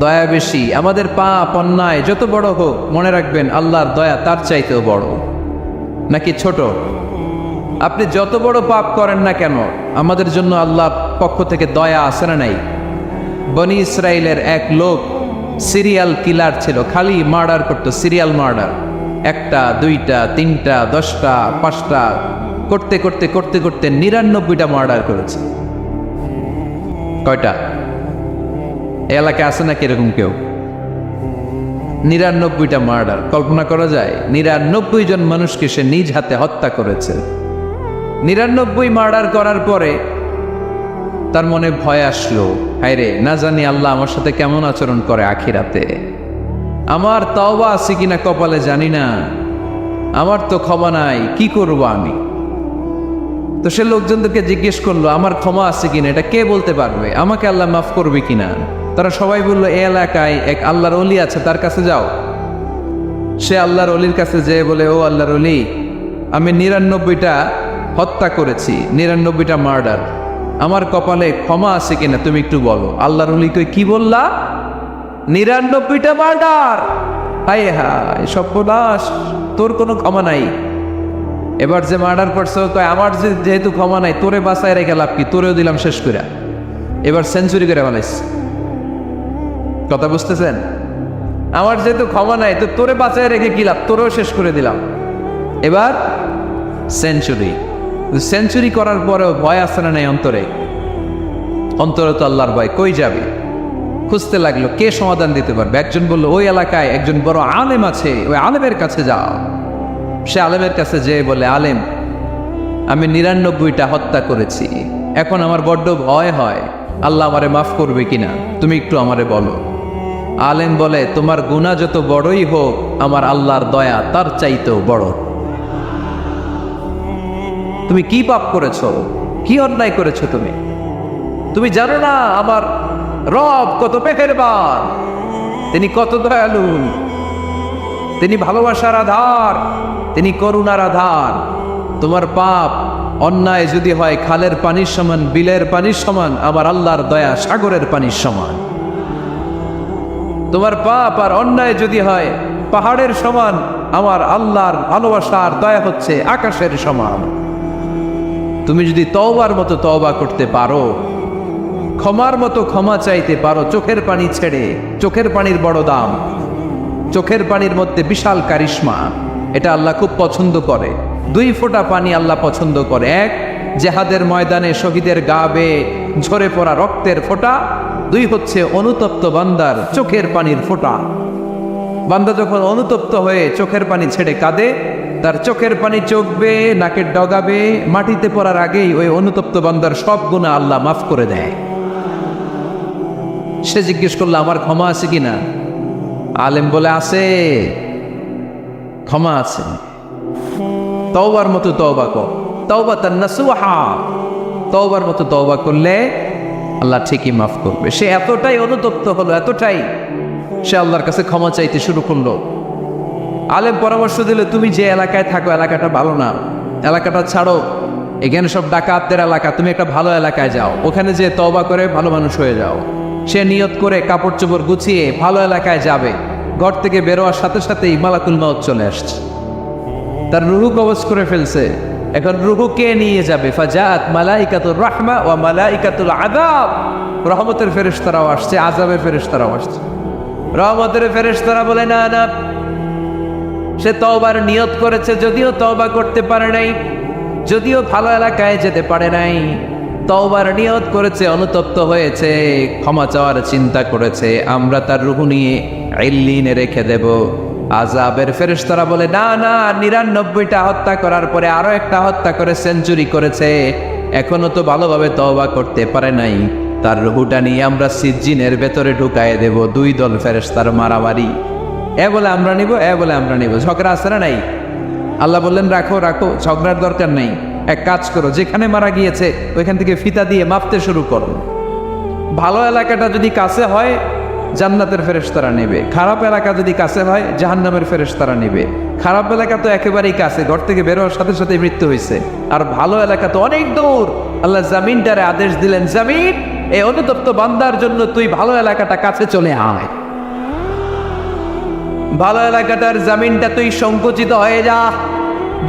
দয়া বেশি। আমাদের পাপ অন্যায় যত বড় হোক, মনে রাখবেন আল্লাহর দয়া তার চাইতেও বড়। নাকি ছোট? আপনি যত বড় পাপ করেন না কেন, আমাদের জন্য আল্লাহর পক্ষ থেকে দয়া আছে না নাই? বনি ইসরায়েলের এক লোক সিরিয়াল কিলার ছিল, খালি মার্ডার করতো, সিরিয়াল মার্ডার। একটা, দুইটা, তিনটা, 10টা, 5টা করতে করতে করতে করতে 99টা মার্ডার করেছে। কয়টা? এলাকায় আছে নাকি এরকম কেউ? 99টা মার্ডার। কল্পনা করা যায়? 99 জন মানুষকে সে নিজ হাতে হত্যা করেছে। 99 মার্ডার করার পরে তার মনে ভয় আসলো, হায়রে না জানি আল্লাহ আমার সাথে কেমন আচরণ করে আখিরাতে। আমার তওবা আছে কিনা কপালে জানি না, আমার তো ক্ষমা নাই, কি করব আমি? তো সে লোকজনদেরকে জিজ্ঞেস করলো আমার ক্ষমা আছে কিনা, এটা কে বলতে পারবে? আমাকে আল্লাহ মাফ করবে কিনা? তারা সবাই বললো এই এলাকায় এক আল্লাহর ওলি আছে, তার কাছে যাও। সে আল্লাহর ওলির কাছে যেয়ে বলে, ও আল্লাহর ওলি, আমি 99টা হত্যা করেছি, 99টা মার্ডার, আমার কপালে ক্ষমা আছে কিনা তুমি একটু বলো। আল্লাহর ওলি কই, কি বললা? 99টা মার্ডার? হায় হায় সর্বনাশ, তোর কোনো ক্ষমা নাই। এবার যে মার্ডার করছে কয় আমার যেহেতু ক্ষমা নাই, তোরে বাঁচায় রেখে লাভ কি, তোরেও দিলাম শেষ করে। এবার সেঞ্চুরি করে ফেলাইছে। কথা বুঝতেছেন? আমার যেহেতু ক্ষমা নাই, তো তোরে বাঁচায় রেখে কি লাভ, তোরেও শেষ করে দিলাম। এবার সেঞ্চুরি। সেঞ্চুরি করার পরেও ভয় আসে না নাই অন্তরে? অন্তরে তো আল্লাহর ভয়। কই যাবে? খুঁজতে লাগলো কে সমাধান দিতে পারবে। একজন বলল ওই এলাকায় একজন বড় আলেম আছে, ওই আলেমের কাছে যাও। সে আলেমের কাছে যেয়ে বলে, আলেম, আমি 99টা হত্যা করেছি, এখন আমার বড্ড ভয় হয়, আল্লাহ আমারে মাফ করবে কিনা, তুমি একটু আমারে বলো। আলেম বলে, তোমার গুনাহ যত বড়ই হোক, আমার আল্লাহর দয়া তার চাইতেও বড়। তুমি কি পাপ করেছো, কি অন্যায় করেছো তুমি? তুমি জানো না আমার রব কত মেহেরবান, তিনি কত দয়ালু, তিনি ভালোবাসার আধার, তিনি করুণার আধার। তোমার পাপ অন্যায় যদি হয় খালের পানির সমান, বিলের পানির সমান, আমার আল্লাহর দয়া সাগরের পানির সমান। তোমার পাপ আর অন্যায় যদি হয় পাহাড়ের সমান, আমার আল্লাহর ভালোবাসার দয়া হচ্ছে আকাশের সমান। তুমি যদি তওবার মতো তওবা করতে পারো, ক্ষমার মতো ক্ষমা চাইতে পারো, চোখের পানি ছেড়ে, চোখের পানির বড় দাম, চোখের পানির মধ্যে বিশাল কারিশমা, এটা আল্লাহ খুব পছন্দ করে। 2 ফোঁটা পানি আল্লাহ পছন্দ করে। এক, জেহাদের ময়দানে শহীদের গা বেয়ে ঝরে পড়া রক্তের ফোঁটা। 2 হচ্ছে অনুতপ্ত বান্দার চোখের পানির ফোঁটা। বান্দা যখন অনুতপ্ত হয়ে চোখের পানি ছেড়ে কাঁদে, তার চোখের পানি চোখবে, নাকের ডগাবে, মাটিতে পড়ার আগেই ওই অনুতপ্ত বান্দার সব গুনাহ আল্লাহ মাফ করে দেয়। সে জিজ্ঞেস করলো আমার ক্ষমা আছে কিনা? আলেম বলে আছে, ক্ষমা আছে। তওবার মতো তওবা কর, তাওবাতান নাসুহা, তওবার মতো তওবা করলে আল্লাহ ঠিকই মাফ করবে। সে এতটাই অনুতপ্ত হলো, এতটাই সে আল্লাহর কাছে ক্ষমা চাইতে শুরু করলো। আলেম পরামর্শ দিলে তুমি যে এলাকায় থাকো এলাকাটা ভালো না, এলাকাটা ছাড়ো, এখানে সব ডাকাতদের এলাকা, তুমি একটা ভালো এলাকায় যাও, ওখানে যে তওবা করে ভালো মানুষ হয়ে যাও। সে নিয়ত করে কাপড় চোপড় গুছিয়ে ভালো এলাকায় যাবে, ঘর থেকে বেরোয়ার সাথে সাথেই মালাকুল মউত চলে আসছে, তার রুহু কবজ করে ফেলছে। এখন রুহু কে নিয়ে যাবে? ফাজাত মালাইকাতুর রাহমা ওয়া মালাইকাতুল আযাব, রহমতের ফেরেশতারাও আসছে, আযাবের ফেরেশতারাও আসছে। রহমতের ফেরেশতারা বলে না না, সে তওবার নিয়ত করেছে, যদিও তওবা করতে পারে নাই, যদিও ভালো এলাকায় যেতে পারে নাই, তওবার নিয়ত করেছে, অনুতপ্ত হয়েছে, ক্ষমা চাওয়ার চিন্তা করেছে, আমরা তার রুহু নিয়ে ইল্লিনে রেখে দেব। আযাবের ফেরেশতারা বলে না না, ৯৯টা হত্যা করার পরে আরো একটা হত্যা করে সেঞ্চুরি করেছে, এখনো তো ভালোভাবে তওবা করতে পারে নাই, তার রুহুটা নিয়ে আমরা সিজ্জিনের ভেতরে ঢুকায়ে দেব। দুই দল ফেরেশতার মারামারি, এ বলে আমরা নিব, এ বলে আমরা নিব, ঝগড়া আছে না নাই? আল্লাহ বললেন রাখো রাখো, ঝগড়ার দরকার নেই, এক কাজ করো, যেখানে মারা গিয়েছে ওইখান থেকে ফিতা দিয়ে মাপতে শুরু করো। ভালো এলাকাটা যদি কাছে হয় জান্নাতের ফেরেশতারা নেবে, খারাপ এলাকা যদি কাছে হয় জাহান্নামের ফেরেশতারা নেবে। খারাপ এলাকা তো একেবারেই কাছে, ঘর থেকে বেরোয়ার সাথে সাথে মৃত্যু হয়েছে, আর ভালো এলাকা তো অনেক দূর। আল্লাহ জামিনটারে আদেশ দিলেন, জামিন এই অনুতপ্ত বান্দার জন্য তুই ভালো এলাকাটা কাছে চলে আয়, ভালো এলাকাটার জামিনটা তুই সংকুচিত হয়ে যা,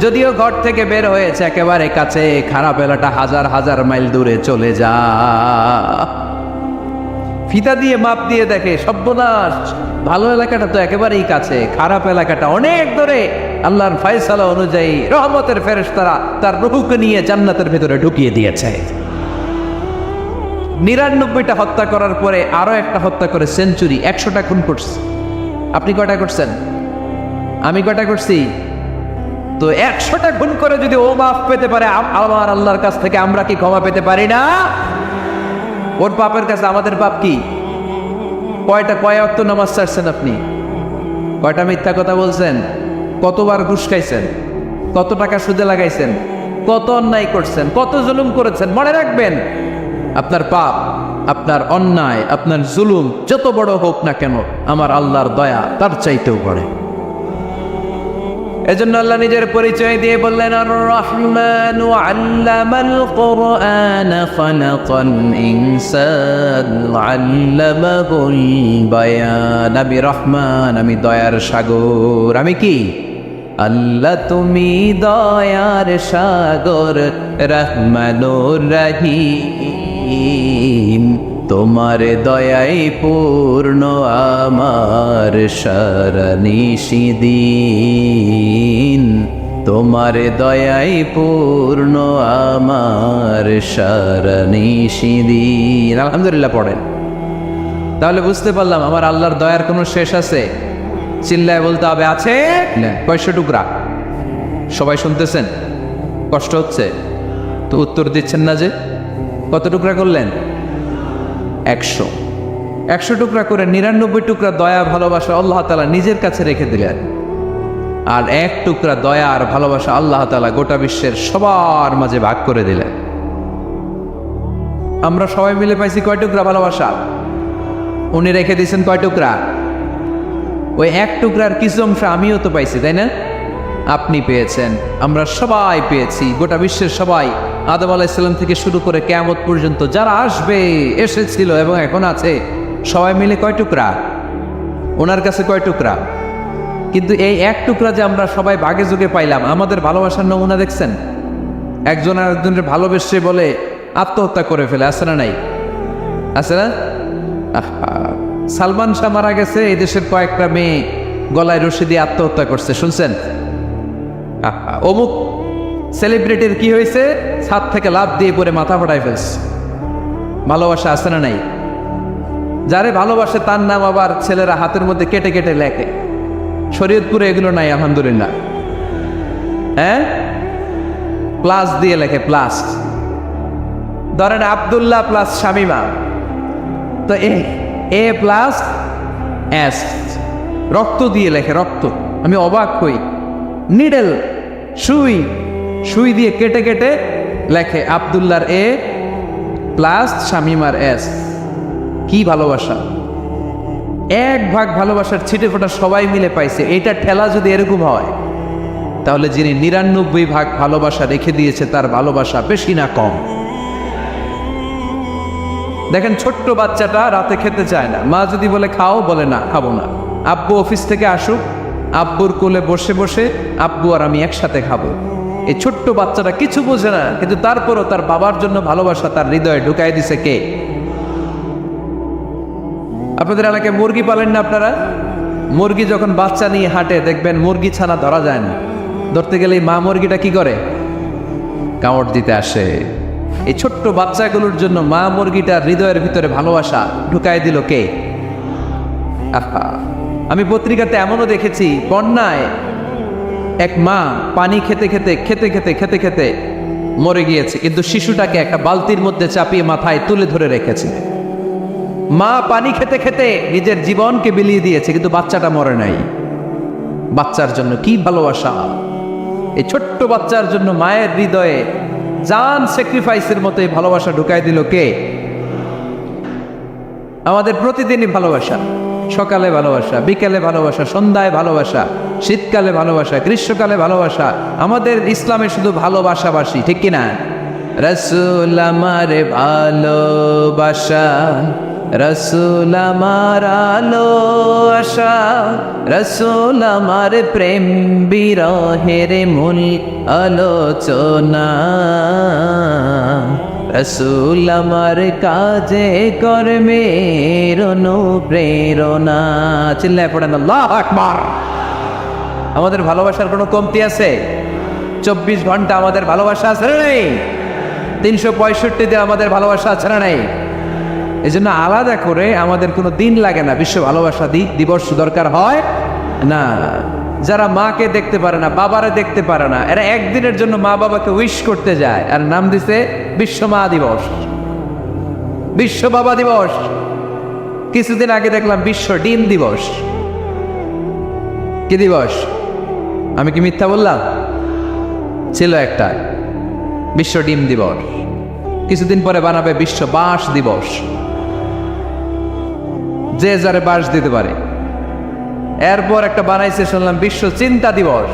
যদিও ঘর থেকে বের হয়েছে একেবারে কাছে, খারাপ এলাকা হাজার হাজার মাইল দূরে চলে যা। ফিতা দিয়ে মাপ দিয়ে দেখে সর্বনাশ, ভালো এলাকাটা তো একেবারেই কাছে, খারাপ এলাকাটা অনেক দূরে। আল্লাহর ফয়সালা অনুযায়ী রহমতের ফেরেশতারা তার রূহকে নিয়ে জান্নাতের ভেতরে ঢুকিয়ে দিয়েছে। ৯৯টা হত্যা করার পরে আরো একটা হত্যা করে সেঞ্চুরি, ১০০টা খুন করছে। আপনি কয়টা করছেন? আমি কয়টা করছি? তো ১০০টা খুন করে যদি ও মাফ পেতে পারে আমার আল্লাহর কাছ থেকে, আমরা কি ক্ষমা পেতে পারি না? ওর পাপের কাছে আমাদের পাপ কি? কয় ওয়াক্ত নামাজ ছাড়ছেন আপনি? কয়টা মিথ্যা কথা বলছেন? কতবার ঘুষ খাইছেন? কত টাকা সুদে লাগাইছেন? কত অন্যায় করছেন? কত জুলুম করেছেন? মনে রাখবেন, আপনার পাপ, আপনার অন্যায়, আপনার জুলুম যত বড় হোক না কেন, আমার আল্লাহর দয়া তার চাইতেও বড়। এজন্য আল্লাহ নিজের পরিচয় দিয়ে বললেন, আর রহমানু আল্লামাল কুরআন খালাকাল ইনসান আল্লামাহুল বায়ান। আমি রহমান, আমি দয়ার সাগর। আমি কি? আল্লাহ তুমি দয়ার সাগর, রহমানুর রহিম, তোমার দয়াই পূর্ণ আমার সারা নিশিদিন, তোমার দয়াই পূর্ণ আমার সারা নিশিদিন। আলহামদুলিল্লাহ পড়েন, তাহলে বুঝতে পারলাম আমার আল্লাহর দয়ার কোনো শেষ আছে? চিল্লায় বলতে হবে আছে। কয়শো টুকরা? সবাই শুনতেছেন? কষ্ট হচ্ছে তো উত্তর দিচ্ছেন না যে? কত টুকরা করলেন? ১০০। ১০০ টুকরা করে ৯৯ টুকরা দয়া ভালোবাসা আল্লাহ তাআলা নিজের কাছে রেখে দিলেন, আর ১ টুকরা দয়া আর ভালোবাসা আল্লাহ তাআলা গোটা বিশ্বের সবার মাঝে ভাগ করে দিলেন। আমরা সবাই মিলে পাইছি কয় টুকরা ভালোবাসা? উনি রেখে দিয়েছেন কয় টুকরা? ওই ১ টুকরার কিছু অংশ আমিও তো পাইছি, তাই না? আপনি পেয়েছেন, আমরা সবাই পেয়েছি, গোটা বিশ্বের সবাই, আদম আলাইহিস সালাম থেকে শুরু করে কিয়ামত পর্যন্ত যারা আসবে, এসেছিল এবং এখন আছে, সবাই মিলে কয় টুকরা? ওনার কাছে কয় টুকরা? কিন্তু এই ১ টুকরা যে আমরা সবাই ভাগে যোগে পাইলাম, আমাদের ভালোবাসার নমুনা দেখছেন? একজন আর একজনের ভালোবেসে বলে আত্মহত্যা করে ফেলে, আছে না নাই? আছে না? সালমান শাহ মারা গেছে, এই দেশের কয়েকটা মেয়ে গলায় রশি দিয়ে আত্মহত্যা করছে, শুনছেন? অমুক সেলিব্রিটির কি হয়েছে, ছাদ থেকে লাফ দিয়ে পরে মাথা ফাটাই ফেলছে। ভালোবাসা আছে না নাই? যারে ভালোবাসে তার নাম আবার ছেলেরা হাতের মধ্যে কেটে কেটে লেখে। শরীয়তপুরে এগুলো নাই, আলহামদুলিল্লাহ। হ্যাঁ, প্লাস দিয়ে লেখে, প্লাস। ধরেন আব্দুল্লাহ প্লাস শামিমা, তো এ প্লাস এস, রক্ত দিয়ে লেখে, রক্ত। আমি অবাক হই, নিডেল, সুই, সুই দিয়ে কেটে কেটে লেখে আব্দুল্লাহর এ প্লাস শামিমার এস। কি ভালোবাসা! এক ভাগ ভালোবাসার ছিটে ফোটা সবাই মিলে পাইছে। এইটা ঠেলা যদি এরকম হয়, তাহলে যিনি 99 ভাগ ভালোবাসা রেখে দিয়েছে তার ভালোবাসা বেশি না কম? দেখেন, ছোট্ট বাচ্চাটা রাতে খেতে চায় না, মা যদি বলে খাও, বলে না, খাবো না। আব্বু অফিস থেকে আসুক, আব্বুর কোলে বসে বসে আব্বু আর আমি একসাথে খাবো। এই ছোট্ট বাচ্চাটা কিছু বোঝে না, কিন্তু তারপরও তার বাবার জন্য ভালোবাসা তার হৃদয়ে ঢুকাই দিছে কে? আপনাদের এলাকায় মুরগি পালেন না আপনারা? মুরগি যখন বাচ্চা নিয়ে হাঁটে, দেখবেন মুরগি ছানা ধরা যায় না। ধরতে গেলে মা মুরগিটা কি করে? কামড় দিতে আসে। এই ছোট্ট বাচ্চাগুলোর জন্য মা মুরগিটার হৃদয়ের ভিতরে ভালোবাসা ঢুকাই দিল কে? আহা! আমি পত্রিকাতে এমনও দেখেছি, বন্যায় এক মা পানি খেতে খেতে খেতে খেতে খেতে খেতে মরে গিয়েছে, কিন্তু শিশুটাকে একটা বালতির মধ্যে চাপিয়ে মাথায় তুলে ধরে রেখেছে। মা পানি খেতে খেতে নিজের জীবনকে বিলিয়ে দিয়েছে, কিন্তু বাচ্চাটা মরে নাই। বাচ্চার জন্য কি ভালোবাসা! এই ছোট্ট বাচ্চার জন্য মায়ের হৃদয়ে জান স্যাক্রিফাইসের মতো এই ভালোবাসা ঢুকাই দিল কে? আমাদের প্রতিদিনই ভালোবাসা, সকালে ভালোবাসা, বিকেলে ভালোবাসা, সন্ধ্যায় ভালোবাসা, শীতকালে ভালোবাসা, গ্রীষ্মকালে ভালোবাসা। আমাদের ইসলামে শুধু ভালোবাসাবাসি, ঠিক কিনা? রাসূল আমার ভালোবাসা, রাসূল আমার আলো আশা, রাসূল আমার প্রেম বিরহের মূল আলোচনা, রাসূল আমার কাজে কর্মের অনুপ্রেরণা। চিল্লায় পড়েন আল্লাহু আকবার। আমাদের ভালোবাসার কোনো কমতি আছে? 24 ঘন্টা আমাদের ভালোবাসা আছে না নেই? 365 দিন আমাদের ভালোবাসা আছে না নেই? এই জন্য আলাদা করে আমাদের কোনো দিন লাগে না বিশ্ব ভালোবাসা দিবস দরকার হয় না। যারা মাকে দেখতে পারে না, বাবারে দেখতে পারে না, এরা একদিনের জন্য মা বাবাকে উইশ করতে যায়, আর নাম দিছে বিশ্ব মা দিবস, বিশ্ব বাবা দিবস। কিছুদিন আগে দেখলাম বিশ্ব ডিম দিবস। কি দিবস? আমি কি মিথ্যা বললাম? ছিল একটা বিশ্ব ডিম দিবস। কিছুদিন পরে বানাবে বিশ্ব বাঁশ দিবস, যে যারে বাঁশ দিতে পারে। এরপর একটা বানাইছে শুনলাম বিশ্ব চিন্তা দিবস।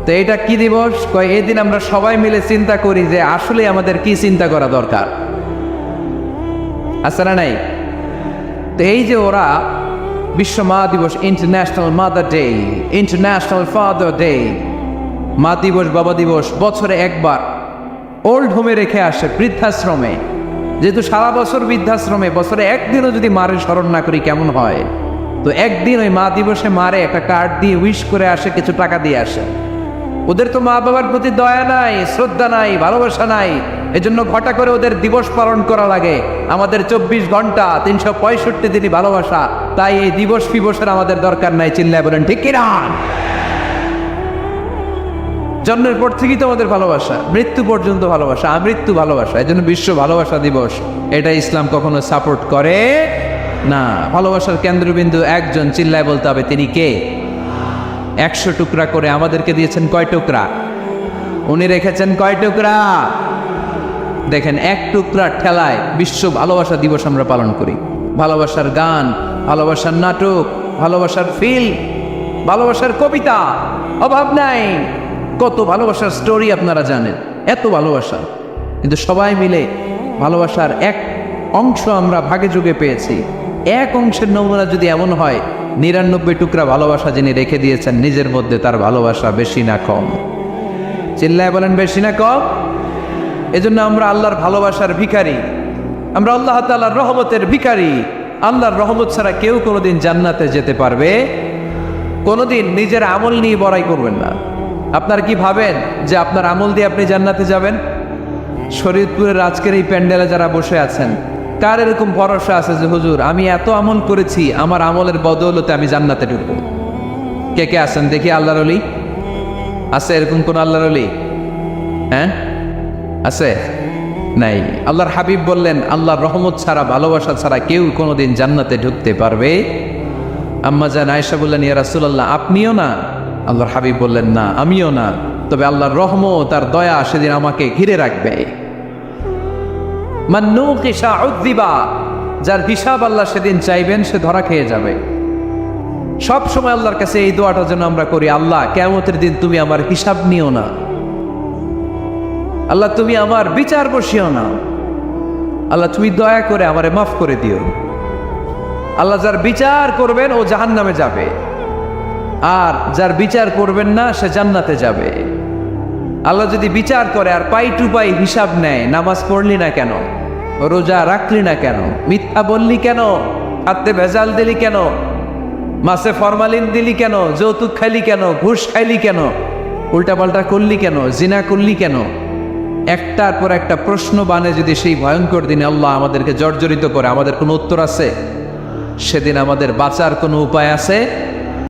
তো এটা কি দিবস? কয় এই দিন আমরা সবাই মিলে চিন্তা করি যে আসলে আমাদের কি চিন্তা করা দরকার, আছে না নাই? তো এই যে ওরা বিশ্ব মা দিবস, international mother day, international father day, মা দিবস, বাবা দিবস, বছরে একবার ওল্ড হোমে রেখে আসে, বৃদ্ধাশ্রমে। যেহেতু সারা বছর বৃদ্ধাশ্রমে, বছরে একদিনও যদি মারে স্মরণ না করি কেমন হয়? তো একদিন ওই মা দিবসে মারে একটা কার্ড দিয়ে উইশ করে আসে, কিছু টাকা দিয়ে আসে। ওদের তো মা বাবার প্রতি দয়া নাই, শ্রদ্ধা নাই, ভালোবাসা নাই। এজন্য ঘটা করে ওদের দিবস পালন করা লাগে। আমাদের 24 ঘন্টা 365 দিনই ভালোবাসা, তাই এই দিবস ফিবসের আমাদের দরকার নাই। চিল্লায় বলেন ঠিক কিনা? জন্মের পর থেকেই তো আমাদের ভালোবাসা, মৃত্যু পর্যন্ত ভালোবাসা, আমৃত্যু ভালোবাসা। এই জন্য বিশ্ব ভালোবাসা দিবস, এটা ইসলাম কখনো সাপোর্ট করে না। ভালোবাসার কেন্দ্রবিন্দু একজন, চিল্লায় বলতে হবে তিনি কে? 100 টুকরা করে আমাদেরকে দিয়েছেন কয় টুকরা? উনি রেখেছেন কয় টুকরা? দেখেন, এক টুকরা ঠেলায় বিশ্ব ভালোবাসা দিবস আমরা পালন করি। ভালোবাসার গান, ভালোবাসার নাটক, ভালোবাসার ফিল্ম, ভালোবাসার কবিতা, অভাব নাই। কত ভালোবাসার স্টোরি আপনারা জানেন, এত ভালোবাসা। কিন্তু সবাই মিলে ভালোবাসার এক অংশ আমরা ভাগে যোগে পেয়েছি। এক অংশের নমুনা যদি এমন হয়, 99 টুকরা ভালোবাসা যিনি রেখে দিয়েছেন নিজের মধ্যে, তার ভালোবাসা বেশি না কম? চিল্লায় বলেন বেশি না কম? এজন্য আমরা আল্লাহর ভালোবাসার ভিখারি, আমরা আল্লাহ তাআলার রহমতের ভিখারি। আল্লাহর রহমত ছাড়া কেউ কোনোদিন জান্নাতে যেতে পারবে? কোনোদিন নিজের আমল নিয়ে বড়াই করবেন না। আপনারা কি ভাবেন যে আপনার আমল দিয়ে আপনি জান্নাতে যাবেন? শরীয়তপুরের আজকের এই প্যান্ডেলে যারা বসে আছেন, কার এরকম ভরসা আছে যে হুজুর আমি এত আমল করেছি, আমার আমলের বদৌলতে আমি জান্নাতে ঢুকবো? কে কে আছেন দেখি আল্লাহর ওলি? আছে এরকম কোন আল্লাহর ওলি? হ্যাঁ, আছে? নাই। আল্লাহর হাবিব বললেন, আল্লাহর রহমত ছাড়া, ভালোবাসা ছাড়া কেউ কোনোদিন জান্নাতে ঢুকতে পারবে? আম্মা জান আয়েশা বললেন, ইয়া রাসূলুল্লাহ, আপনিও না? আল্লাহর হাবিব বললেন, না, আমিও না, তবে আল্লাহর রহমত আর দয়া সেদিন আমাকে ঘিরে রাখবে। মান নুকিশা উযযিবা, যার হিসাব আল্লাহ সেদিন চাইবেন সে ধরা খেয়ে যাবে। সব সময় আল্লাহর কাছে এই দোয়াটা যেন আমরা করি, আল্লাহ কিয়ামতের দিন তুমি আমার হিসাব নিও না, আল্লাহ তুমি আমার বিচার বসিও না, আল্লাহ তুমি দয়া করে আমারে মাফ করে দিও। আল্লাহ যার বিচার করবেন ও জাহান্নামে যাবে, আর যার বিচার করবেন না সে জান্নাতে যাবে। আল্লাহ যদি বিচার করে আর পাই টু পাই হিসাব নেয়, নামাজ পড়লি না কেন, রোজা রাখলি না কেন, মিথ্যা বললি কেন, হাতে ভেজাল দিলি কেন, মাছে ফরমালিন দিলি কেন, যৌতুক খাইলি কেন, ঘুষ খাইলি কেন, উল্টাপাল্টা করলি কেন, জিনা করলি কেন, একটার পর একটা প্রশ্ন বানে যদি সেই ভয়ঙ্কর দিনে আল্লাহ আমাদেরকে জর্জরিত করে, আমাদের কোনো উত্তর আছে? সেদিন আমাদের বাঁচার কোনো উপায় আছে?